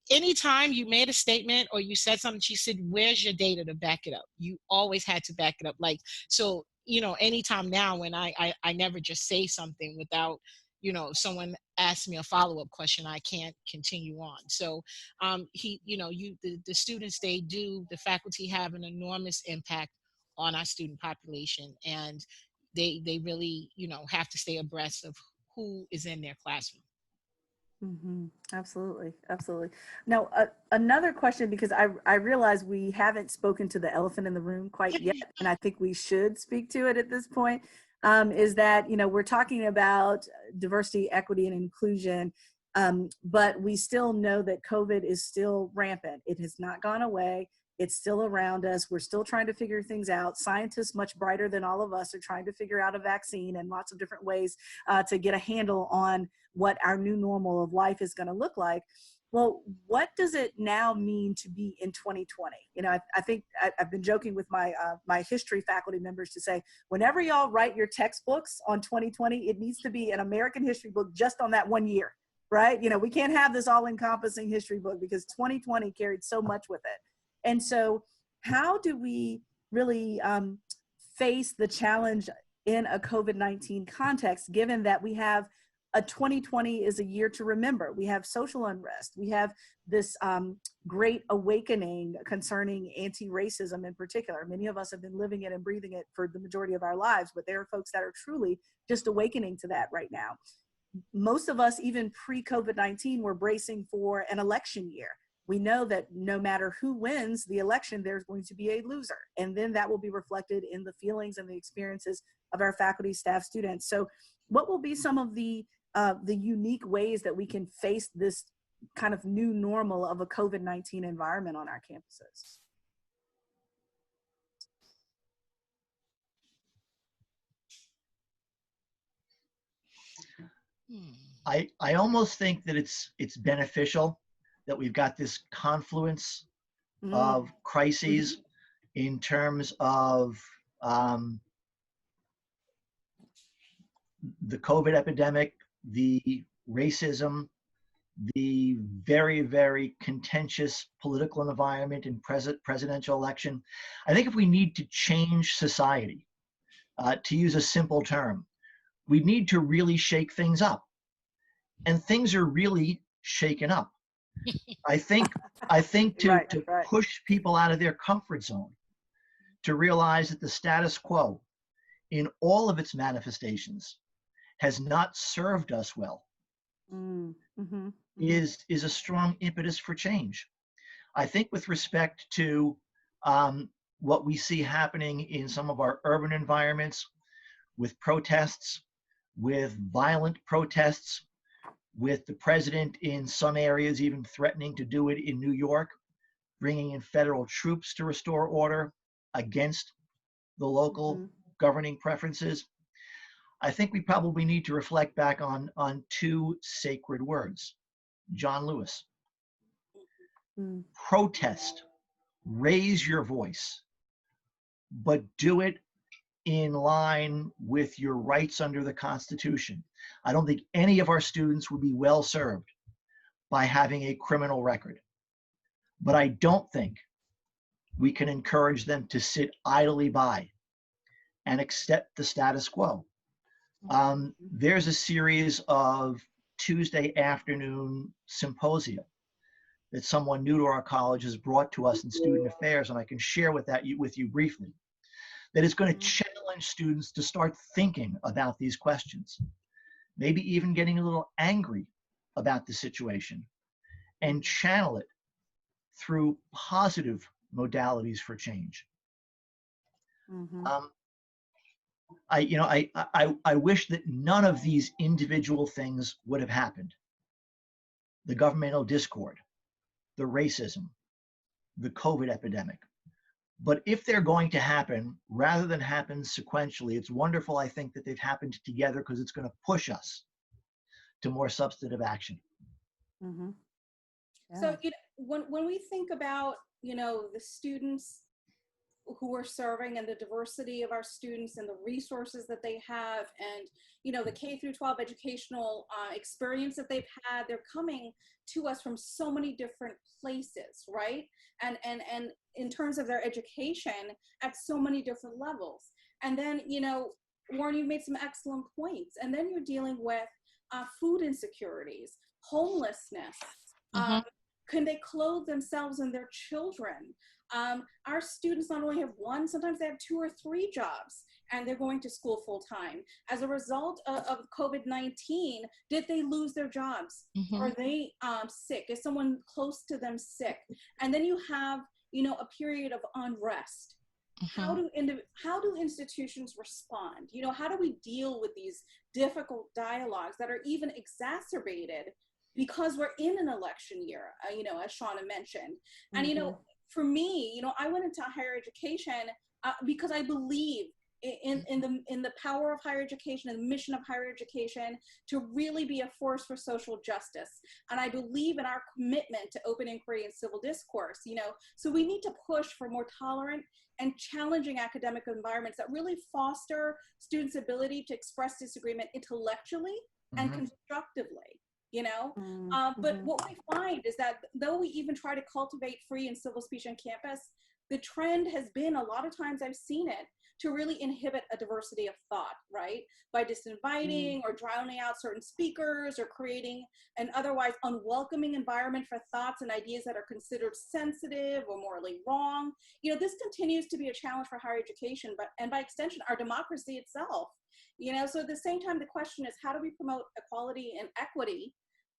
E: anytime you made a statement or you said something, she said, where's your data to back it up? You always had to back it up. Like, so, you know, anytime now when I never just say something without, you know, someone asks me a follow-up question, I can't continue on. So you know, the students, the faculty have an enormous impact on our student population, and they really, you know, have to stay abreast of who is in their classroom.
B: Absolutely. Absolutely. Now, another question, because I realize we haven't spoken to the elephant in the room quite yet, and I think we should speak to it at this point, is that, you know, we're talking about diversity, equity, and inclusion, but we still know that COVID is still rampant. It has not gone away. It's still around us. We're still trying to figure things out. Scientists much brighter than all of us are trying to figure out a vaccine and lots of different ways to get a handle on what our new normal of life is going to look like. Well, what does it now mean to be in 2020? You know, I think I've been joking with my my history faculty members to say, whenever y'all write your textbooks on 2020, it needs to be an American history book just on that 1 year, right? You know, we can't have this all-encompassing history book because 2020 carried so much with it. And so how do we really face the challenge in a COVID-19 context, given that we have a 2020 is a year to remember? We have social unrest. We have this great awakening concerning anti-racism in particular. Many of us have been living it and breathing it for the majority of our lives, but there are folks that are truly just awakening to that right now. Most of us, even pre-COVID-19, were bracing for an election year. We know that no matter who wins the election, there's going to be a loser. And then that will be reflected in the feelings and the experiences of our faculty, staff, students. So what will be some of the unique ways that we can face this kind of new normal of a COVID-19 environment on our campuses?
D: I almost think that it's beneficial that we've got this confluence of crises in terms of the COVID epidemic, the racism, the very, very contentious political environment in presidential election. I think if we need to change society, to use a simple term, we need to really shake things up. And things are really shaken up. I think to push people out of their comfort zone, to realize that the status quo in all of its manifestations has not served us well, is a strong impetus for change. I think with respect to what we see happening in some of our urban environments, with protests, with violent protests, with the president in some areas even threatening to do it in New York, bringing in federal troops to restore order against the local governing preferences. I think we probably need to reflect back on two sacred words. John Lewis. Protest, raise your voice, but do it in line with your rights under the Constitution. I don't think any of our students would be well served by having a criminal record. But I don't think we can encourage them to sit idly by and accept the status quo. There's a series of Tuesday afternoon symposia that someone new to our college has brought to us in student affairs, and I can share with you briefly, that is going to challenge students to start thinking about these questions, maybe even getting a little angry about the situation, and channel it through positive modalities for change. I wish that none of these individual things would have happened. The governmental discord, the racism, the COVID epidemic. But if they're going to happen, rather than happen sequentially, it's wonderful, I think, that they've happened together, because it's going to push us to more substantive action.
C: So, you know, when we think about, you know, the students who we're serving and the diversity of our students and the resources that they have and, you know, the K through 12 educational experience that they've had, they're coming to us from so many different places, right? And in terms of their education at so many different levels. And then, you know, Warren, you made some excellent points. And then you're dealing with food insecurities, homelessness. Can they clothe themselves and their children? Our students not only have one, sometimes they have 2 or 3 jobs and they're going to school full time. As a result of COVID-19, did they lose their jobs? Are they sick? Is someone close to them sick? And then you have, you know, a period of unrest. How do institutions respond? You know, how do we deal with these difficult dialogues that are even exacerbated because we're in an election year, you know, as Shauna mentioned. And, you know, for me, you know, I went into higher education because I believe in the power of higher education and the mission of higher education to really be a force for social justice. And I believe in our commitment to open inquiry and civil discourse, you know, so we need to push for more tolerant and challenging academic environments that really foster students' ability to express disagreement intellectually and constructively. You know, but what we find is that though we even try to cultivate free and civil speech on campus, the trend has been, a lot of times I've seen it, to really inhibit a diversity of thought, right? By disinviting or drowning out certain speakers or creating an otherwise unwelcoming environment for thoughts and ideas that are considered sensitive or morally wrong. You know, this continues to be a challenge for higher education, and by extension, our democracy itself. You know, so at the same time, the question is, how do we promote equality and equity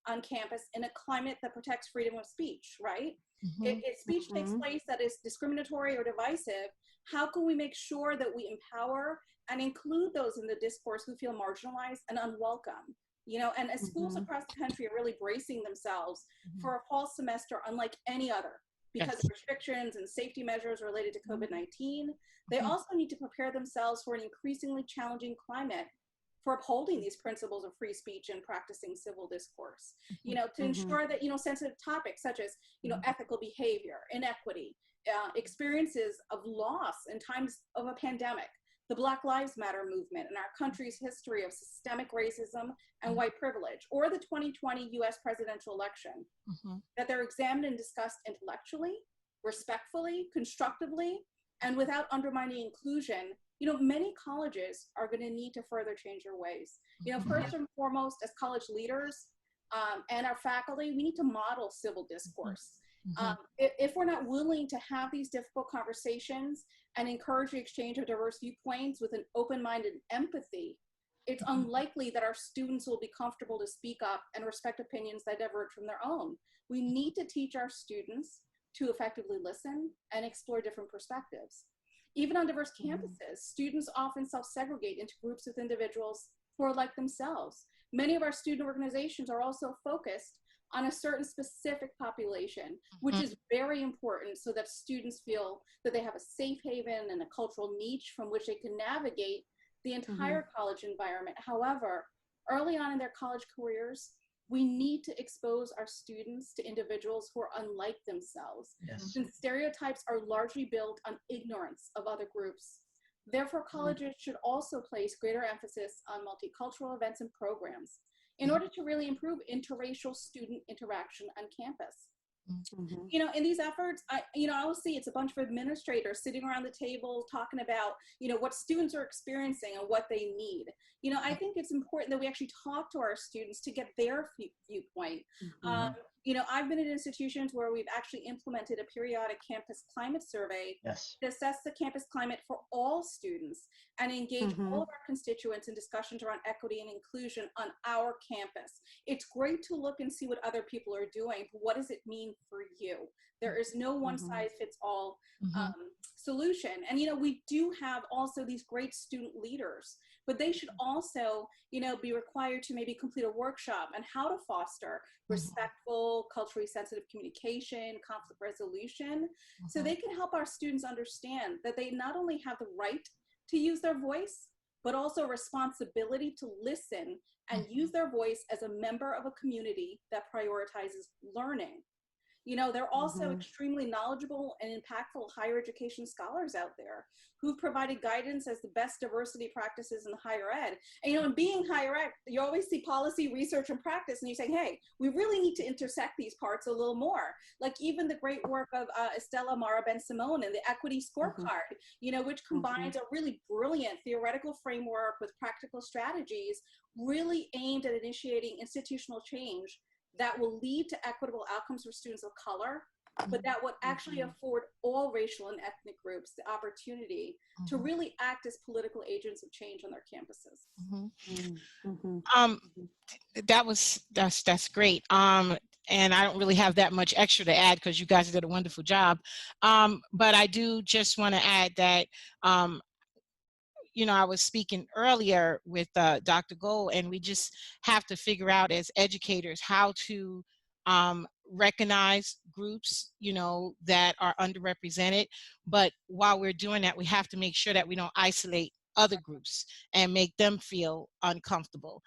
C: on campus in a climate that protects freedom of speech, right? If speech takes place that is discriminatory or divisive, how can we make sure that we empower and include those in the discourse who feel marginalized and unwelcome? You know, and as schools across the country are really bracing themselves for a fall semester unlike any other, because of restrictions and safety measures related to COVID-19, they also need to prepare themselves for an increasingly challenging climate for upholding these principles of free speech and practicing civil discourse, you know, to ensure that, you know, sensitive topics such as, you know, ethical behavior, inequity, experiences of loss in times of a pandemic, the Black Lives Matter movement, and our country's history of systemic racism and white privilege, or the 2020 US presidential election, that they're examined and discussed intellectually, respectfully, constructively, and without undermining inclusion. You know, many colleges are going to need to further change their ways. You know, first and foremost, as college leaders and our faculty, we need to model civil discourse. If we're not willing to have these difficult conversations and encourage the exchange of diverse viewpoints with an open mind and empathy, it's unlikely that our students will be comfortable to speak up and respect opinions that diverge from their own. We need to teach our students to effectively listen and explore different perspectives. Even on diverse campuses, students often self-segregate into groups with individuals who are like themselves. Many of our student organizations are also focused on a certain specific population, which is very important so that students feel that they have a safe haven and a cultural niche from which they can navigate the entire college environment. However, early on in their college careers, we need to expose our students to individuals who are unlike themselves. Since stereotypes are largely built on ignorance of other groups. Therefore, colleges should also place greater emphasis on multicultural events and programs in order to really improve interracial student interaction on campus. You know, in these efforts, I will see it's a bunch of administrators sitting around the table talking about, you know, what students are experiencing and what they need. You know, I think it's important that we actually talk to our students to get their viewpoint. You know, I've been at institutions where we've actually implemented a periodic campus climate survey to assess the campus climate for all students and engage all of our constituents in discussions around equity and inclusion on our campus. It's great to look and see what other people are doing, but what does it mean for you? There is no one size fits all solution. And, you know, we do have also these great student leaders, but they should also, you know, be required to maybe complete a workshop on how to foster respectful, culturally sensitive communication, conflict resolution, so they can help our students understand that they not only have the right to use their voice, but also responsibility to listen and use their voice as a member of a community that prioritizes learning. You know, there are also extremely knowledgeable and impactful higher education scholars out there who've provided guidance as the best diversity practices in higher ed. And, you know, in being higher ed, you always see policy, research, and practice, and you say, hey, we really need to intersect these parts a little more. Like even the great work of Estella Mara Ben-Simone and the Equity Scorecard, you know, which combines a really brilliant theoretical framework with practical strategies, really aimed at initiating institutional change that will lead to equitable outcomes for students of color, but that would actually afford all racial and ethnic groups the opportunity to really act as political agents of change on their campuses.
E: That's great. And I don't really have that much extra to add because you guys did a wonderful job. But I do just want to add that, you know, I was speaking earlier with Dr. Gold, and we just have to figure out as educators how to recognize groups, you know, that are underrepresented. But while we're doing that, we have to make sure that we don't isolate other groups and make them feel uncomfortable.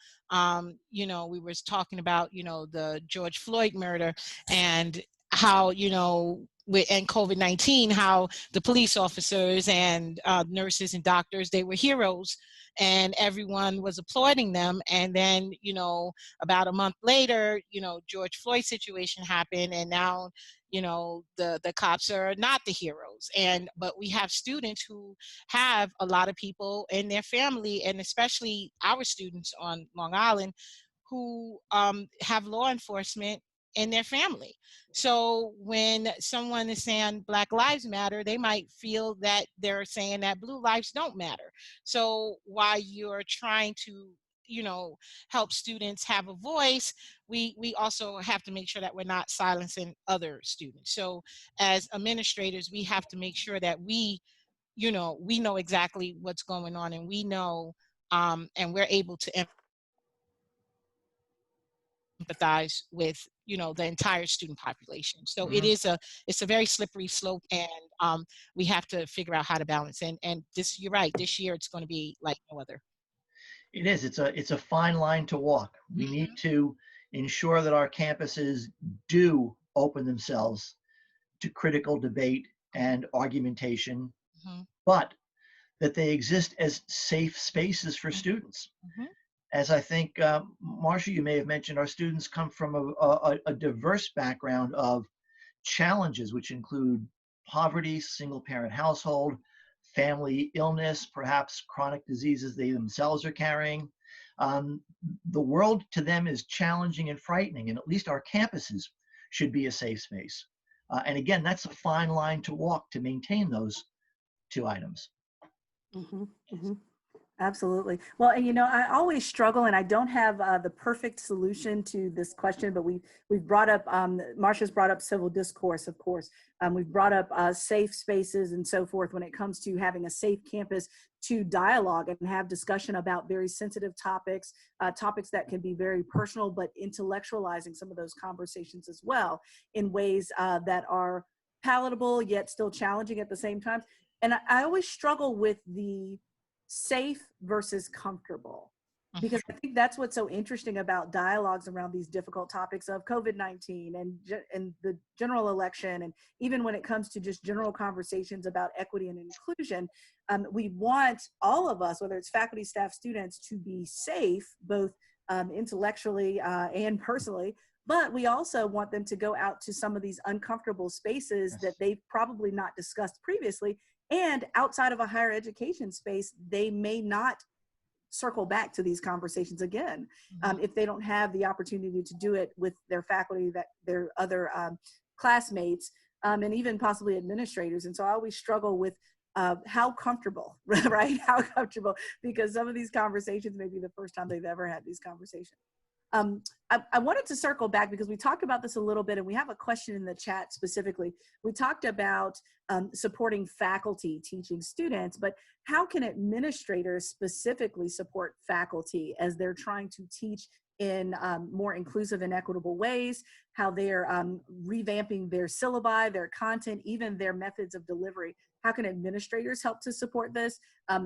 E: You know, we were talking about, you know, the George Floyd murder and how, you know, and COVID-19, how the police officers and nurses and doctors, they were heroes and everyone was applauding them. And then, you know, about a month later, you know, George Floyd situation happened, and now, you know, the cops are not the heroes. But we have students who have a lot of people in their family, and especially our students on Long Island, who have law enforcement in their family. So when someone is saying Black Lives Matter, they might feel that they're saying that blue lives don't matter. So while you're trying to, you know, help students have a voice, we also have to make sure that we're not silencing other students. So as administrators, we have to make sure that we know exactly what's going on, and we know and we're able to empathize with, you know, the entire student population. So it's a very slippery slope, and we have to figure out how to balance. And this, you're right, this year it's going to be like no other.
D: It is. It's a fine line to walk. We need to ensure that our campuses do open themselves to critical debate and argumentation, but that they exist as safe spaces for students. As I think, Marcia, you may have mentioned, our students come from a diverse background of challenges, which include poverty, single-parent household, family illness, perhaps chronic diseases they themselves are carrying. The world to them is challenging and frightening, and at least our campuses should be a safe space. And again, that's a fine line to walk to maintain those two items.
B: Absolutely. Well, and you know, I always struggle, and I don't have the perfect solution to this question, but we've brought up, Marcia's brought up civil discourse, of course. We've brought up safe spaces and so forth when it comes to having a safe campus to dialogue and have discussion about very sensitive topics, topics that can be very personal, but intellectualizing some of those conversations as well in ways that are palatable yet still challenging at the same time. And I always struggle with the safe versus comfortable, because I think that's what's so interesting about dialogues around these difficult topics of COVID-19 and the general election, and even when it comes to just general conversations about equity and inclusion. We want all of us, whether it's faculty, staff, students, to be safe, both intellectually and personally, but we also want them to go out to some of these uncomfortable spaces that they've probably not discussed previously. And outside of a higher education space, they may not circle back to these conversations again if they don't have the opportunity to do it with their faculty, that their other classmates, and even possibly administrators. And so I always struggle with how comfortable, right? How comfortable, because some of these conversations may be the first time they've ever had these conversations. I wanted to circle back because we talked about this a little bit, and we have a question in the chat specifically. We talked about supporting faculty teaching students, but how can administrators specifically support faculty as they're trying to teach in more inclusive and equitable ways, how they're revamping their syllabi, their content, even their methods of delivery? How can administrators help to support this?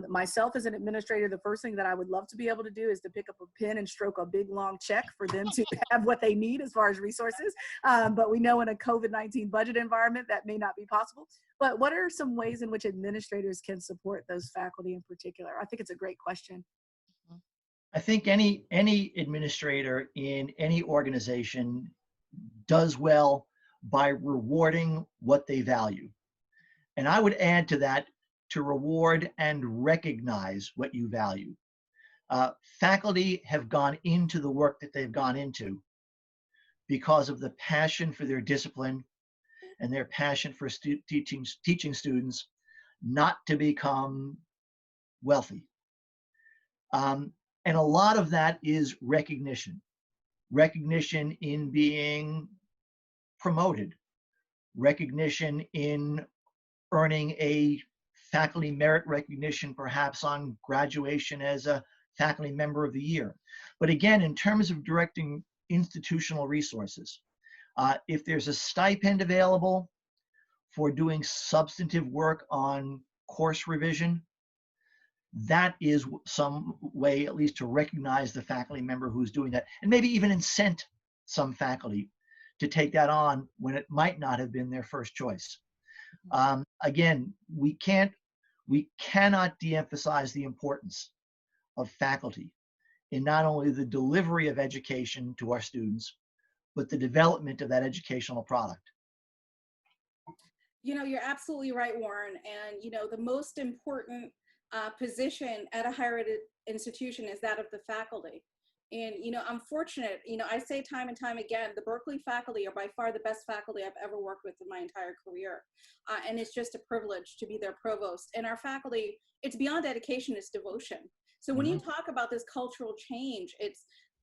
B: Myself as an administrator, the first thing that I would love to be able to do is to pick up a pen and stroke a big long check for them to have what they need as far as resources. But we know in a COVID-19 budget environment that may not be possible. But what are some ways in which administrators can support those faculty in particular? I think it's a great question.
D: I think any administrator in any organization does well by rewarding what they value. And I would add to that, to reward and recognize what you value. Faculty have gone into the work that they've gone into because of the passion for their discipline and their passion for teaching students not to become wealthy. And a lot of that is recognition in being promoted, recognition in earning a faculty merit recognition, perhaps on graduation as a faculty member of the year. But again, in terms of directing institutional resources, if there's a stipend available for doing substantive work on course revision, that is some way at least to recognize the faculty member who's doing that, and maybe even incent some faculty to take that on when it might not have been their first choice. Again, we cannot de-emphasize the importance of faculty in not only the delivery of education to our students, but the development of that educational product.
C: You know, you're absolutely right, Warren. And, you know, the most important position at a higher ed institution is that of the faculty. And, you know, I'm fortunate, you know, I say time and time again, the Berkeley faculty are by far the best faculty I've ever worked with in my entire career. And it's just a privilege to be their provost. And our faculty, it's beyond dedication, it's devotion. So when you talk about this cultural change,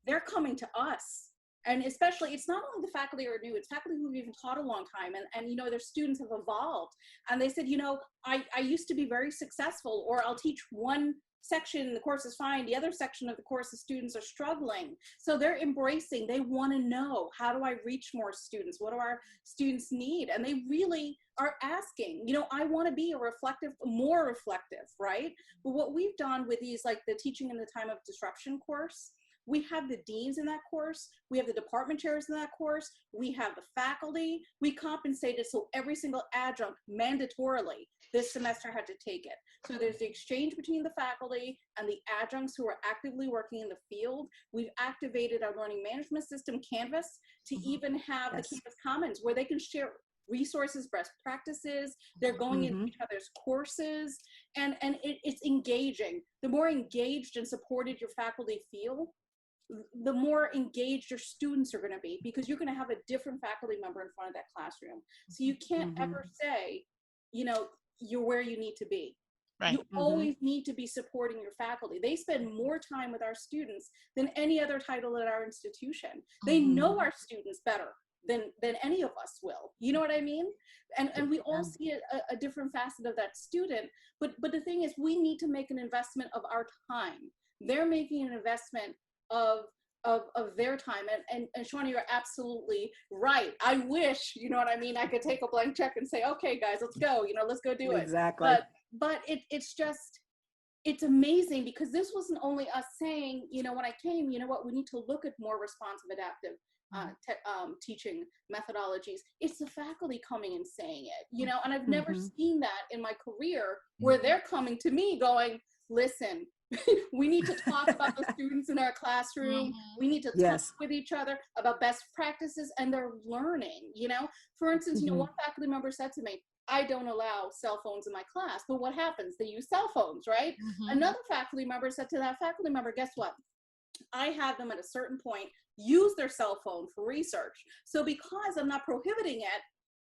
C: they're coming to us. And especially, it's not only the faculty who are new, it's faculty who've even taught a long time. And you know, their students have evolved. And they said, you know, I used to be very successful, or I'll teach one section, the course is fine. The other section of the course, the students are struggling. So they're embracing, they want to know, how do I reach more students? What do our students need? And they really are asking, you know, I want to be more reflective, right? But what we've done with these, like the Teaching in the Time of Disruption course, we have the deans in that course, we have the department chairs in that course, we have the faculty, we compensated so every single adjunct mandatorily this semester had to take it. So there's the exchange between the faculty and the adjuncts who are actively working in the field. We've activated our learning management system, Canvas, to even have the Canvas Commons where they can share resources, best practices. They're going into each other's courses, and it's engaging. The more engaged and supported your faculty feel, the more engaged your students are going to be, because you're going to have a different faculty member in front of that classroom. So you can't ever say, you know, you're where you need to be. Right. You always need to be supporting your faculty. They spend more time with our students than any other title at our institution. They know our students better than any of us will. You know what I mean? And we all see a different facet of that student. But the thing is, we need to make an investment of our time. They're making an investment of their time. And Shawnee, you're absolutely right. I wish, you know what I mean, I could take a blank check and say, okay, guys, let's go, you know, let's go do it.
B: Exactly.
C: But it's amazing, because this wasn't only us saying, you know, when I came, you know what, we need to look at more responsive adaptive teaching methodologies. It's the faculty coming and saying it, you know, and I've never seen that in my career, where they're coming to me going, listen, we need to talk about the students in our classroom. We need to talk with each other about best practices, and they're learning, you know. For instance, you know, one faculty member said to me, I don't allow cell phones in my class, but what happens? They use cell phones, right? Another faculty member said to that faculty member, guess what? I have them at a certain point use their cell phone for research. So because I'm not prohibiting it,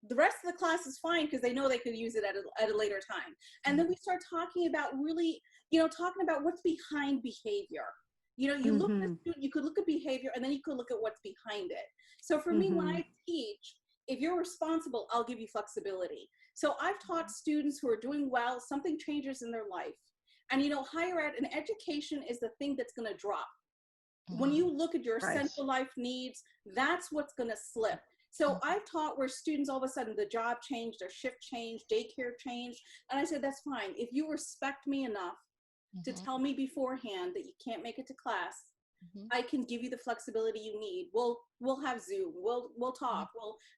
C: the rest of the class is fine, because they know they could use it at a later time. And then we start talking about really, you know, talking about what's behind behavior. You know, you look at a student, you could look at behavior, and then you could look at what's behind it. So for me, when I teach, if you're responsible, I'll give you flexibility. So I've taught students who are doing well, something changes in their life. And, you know, higher ed and education is the thing that's going to drop. When you look at your essential life needs, that's what's going to slip. So I've taught where students, all of a sudden, the job changed, their shift changed, daycare changed. And I said, that's fine. If you respect me enough to tell me beforehand that you can't make it to class, I can give you the flexibility you need. We'll have Zoom. We'll talk.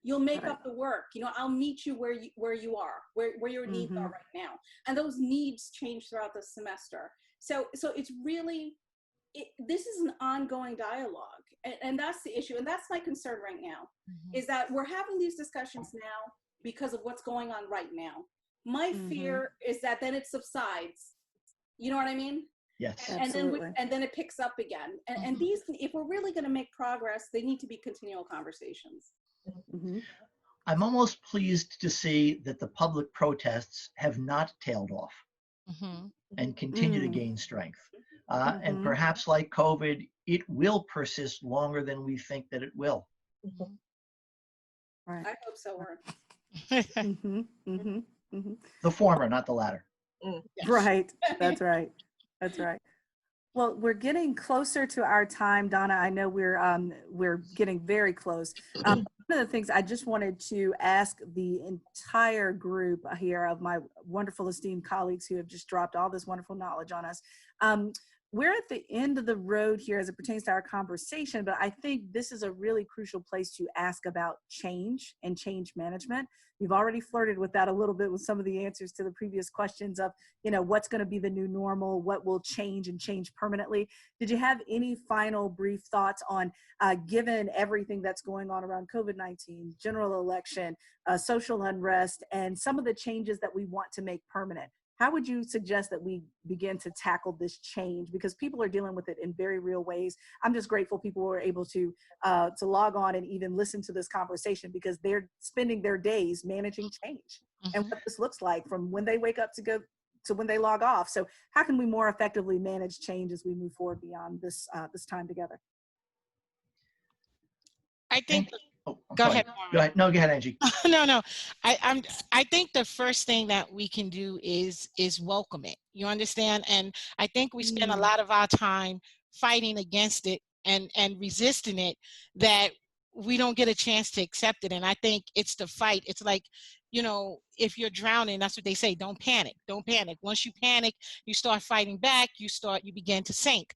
C: You'll make up the work. You know, I'll meet you where you are, where your needs are right now. And those needs change throughout the semester. So it's really, this is an ongoing dialogue, and that's the issue. And that's my concern right now, is that we're having these discussions now because of what's going on right now. My fear is that then it subsides. You know what I mean?
D: Yes.
C: And then it picks up again. And these, if we're really going to make progress, they need to be continual conversations.
D: I'm almost pleased to see that the public protests have not tailed off and continue to gain strength. And perhaps like COVID, it will persist longer than we think that it will.
C: I hope so, Warren.
D: The former, not the latter.
C: Yes.
B: Right. That's right. That's right. Well, we're getting closer to our time, Donna. I know we're getting very close. One of the things I just wanted to ask the entire group here of my wonderful esteemed colleagues who have just dropped all this wonderful knowledge on us. We're at the end of the road here as it pertains to our conversation, but I think this is a really crucial place to ask about change and change management. You've already flirted with that a little bit with some of the answers to the previous questions of, you know, what's going to be the new normal, what will change and change permanently. Did you have any final brief thoughts on, given everything that's going on around COVID-19, general election, social unrest, and some of the changes that we want to make permanent? How would you suggest that we begin to tackle this change? Because people are dealing with it in very real ways. I'm just grateful people were able to log on and even listen to this conversation, because they're spending their days managing change and what this looks like from when they wake up to go to when they log off. So how can we more effectively manage change as we move forward beyond this time together?
E: I think.
D: Go ahead. Go ahead. No, go ahead, Angie.
E: No. I think the first thing that we can do is welcome it. You understand? And I think we spend a lot of our time fighting against it and resisting it, that we don't get a chance to accept it. And I think it's the fight. It's like, you know, if you're drowning, that's what they say, don't panic. Don't panic. Once you panic, you start fighting back, you begin to sink.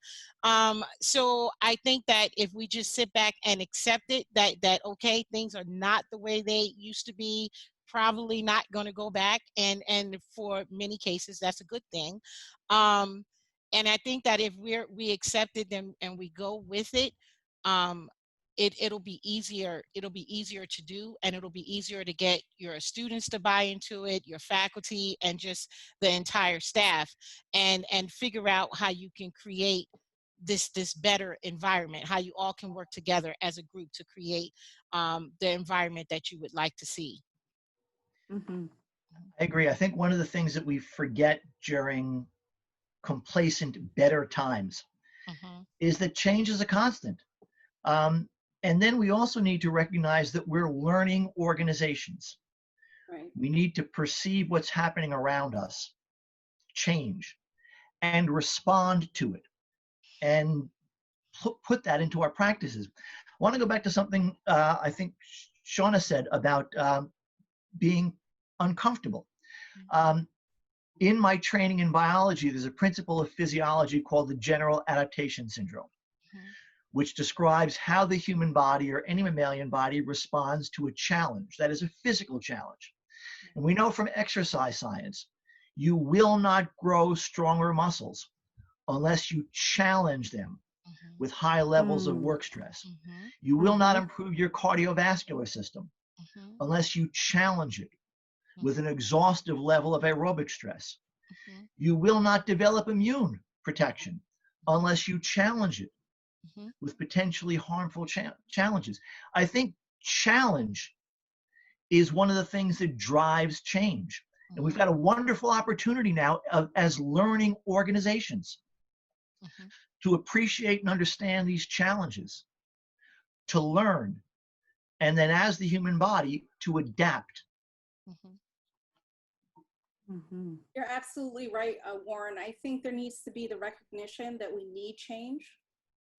E: So I think that if we just sit back and accept it, that okay, things are not the way they used to be, probably not going to go back, and for many cases that's a good thing. And I think that if we accept it and we go with it, it'll be easier to do, and it'll be easier to get your students to buy into it, your faculty, and just the entire staff, and figure out how you can create this better environment, how you all can work together as a group to create the environment that you would like to see.
D: I agree. I think one of the things that we forget during complacent better times is that change is a constant. And then we also need to recognize that we're learning organizations.
C: Right.
D: We need to perceive what's happening around us, change, and respond to it, and put that into our practices. I want to go back to something I think Shauna said about being uncomfortable. In my training in biology, there's a principle of physiology called the general adaptation syndrome, which describes how the human body or any mammalian body responds to a challenge, that is a physical challenge. And we know from exercise science, you will not grow stronger muscles unless you challenge them with high levels of work stress. You will not improve your cardiovascular system unless you challenge it with an exhaustive level of aerobic stress. You will not develop immune protection unless you challenge it with potentially harmful challenges. I think challenge is one of the things that drives change. And we've got a wonderful opportunity now as learning organizations to appreciate and understand these challenges, to learn, and then as the human body to adapt.
C: You're absolutely right, Warren. I think there needs to be the recognition that we need change.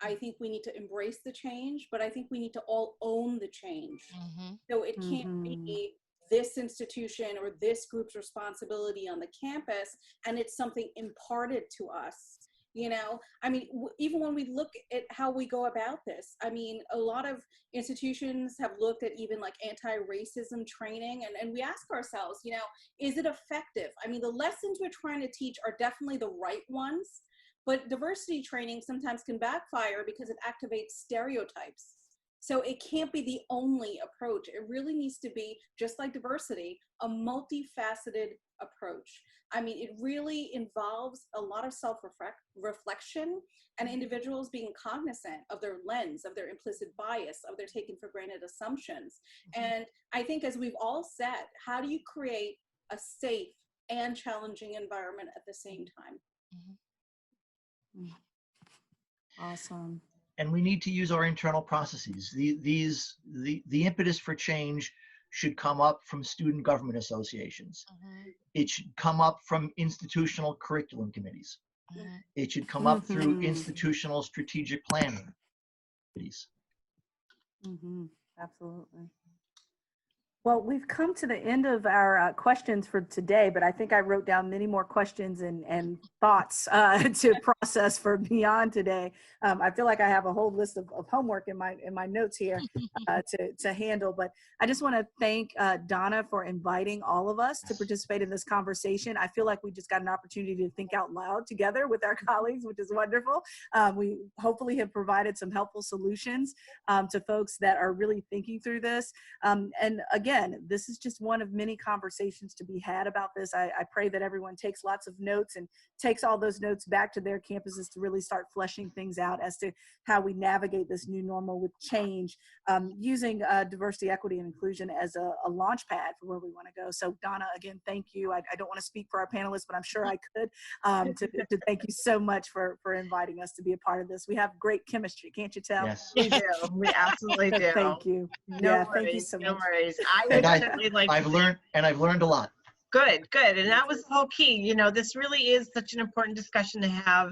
C: I think we need to embrace the change, but I think we need to all own the change. So it can't be this institution or this group's responsibility on the campus, and it's something imparted to us. You know, I mean, even when we look at how we go about this, I mean, a lot of institutions have looked at even like anti-racism training, and we ask ourselves, you know, is it effective? I mean, the lessons we're trying to teach are definitely the right ones, but diversity training sometimes can backfire because it activates stereotypes. So it can't be the only approach. It really needs to be, just like diversity, a multifaceted approach. I mean, it really involves a lot of self-reflection and individuals being cognizant of their lens, of their implicit bias, of their taken for granted assumptions. And I think, as we've all said, how do you create a safe and challenging environment at the same time?
B: Awesome.
D: And we need to use our internal processes. The impetus for change should come up from student government associations. It should come up from institutional curriculum committees. It should come up through institutional strategic planning committees.
B: Absolutely. Well, we've come to the end of our questions for today, but I think I wrote down many more questions and thoughts to process for beyond today. I feel like I have a whole list of homework in my notes here to handle, but I just want to thank Donna for inviting all of us to participate in this conversation. I feel like we just got an opportunity to think out loud together with our colleagues, which is wonderful. We hopefully have provided some helpful solutions to folks that are really thinking through this. And again, this is just one of many conversations to be had about this. I pray that everyone takes lots of notes and takes all those notes back to their campuses to really start fleshing things out as to how we navigate this new normal with change, using diversity, equity, and inclusion as a launch pad for where we want to go. So Donna, again, thank you. I don't want to speak for our panelists, but I'm sure I could, to thank you so much for inviting us to be a part of this. We have great chemistry, can't you tell?
D: Yes.
A: We do. We absolutely do.
B: Thank you.
A: No
B: thank you
A: worries,
B: so much.
A: no worries.
D: I've learned a lot.
A: Good. And that was the whole key. You know, this really is such an important discussion to have.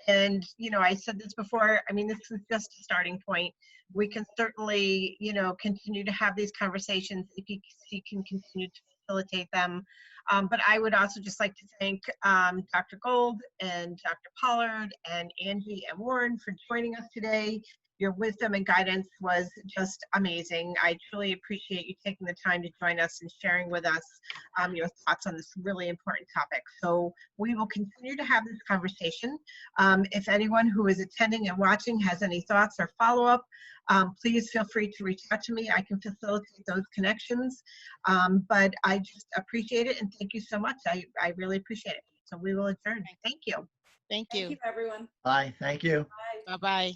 A: And, you know, I said this before, I mean, this is just a starting point. We can certainly, you know, continue to have these conversations if you can continue to facilitate them. But I would also just like to thank Dr. Gold and Dr. Pollard and Angie and Warren for joining us today. Your wisdom and guidance was just amazing. I truly appreciate you taking the time to join us and sharing with us your thoughts on this really important topic. So we will continue to have this conversation. If anyone who is attending and watching has any thoughts or follow-up, please feel free to reach out to me. I can facilitate those connections. But I just appreciate it, and thank you so much. I really appreciate it. So we will adjourn. Thank you.
E: Thank you.
C: Thank you, everyone.
D: Bye. Thank you.
C: Bye.
E: Bye-bye.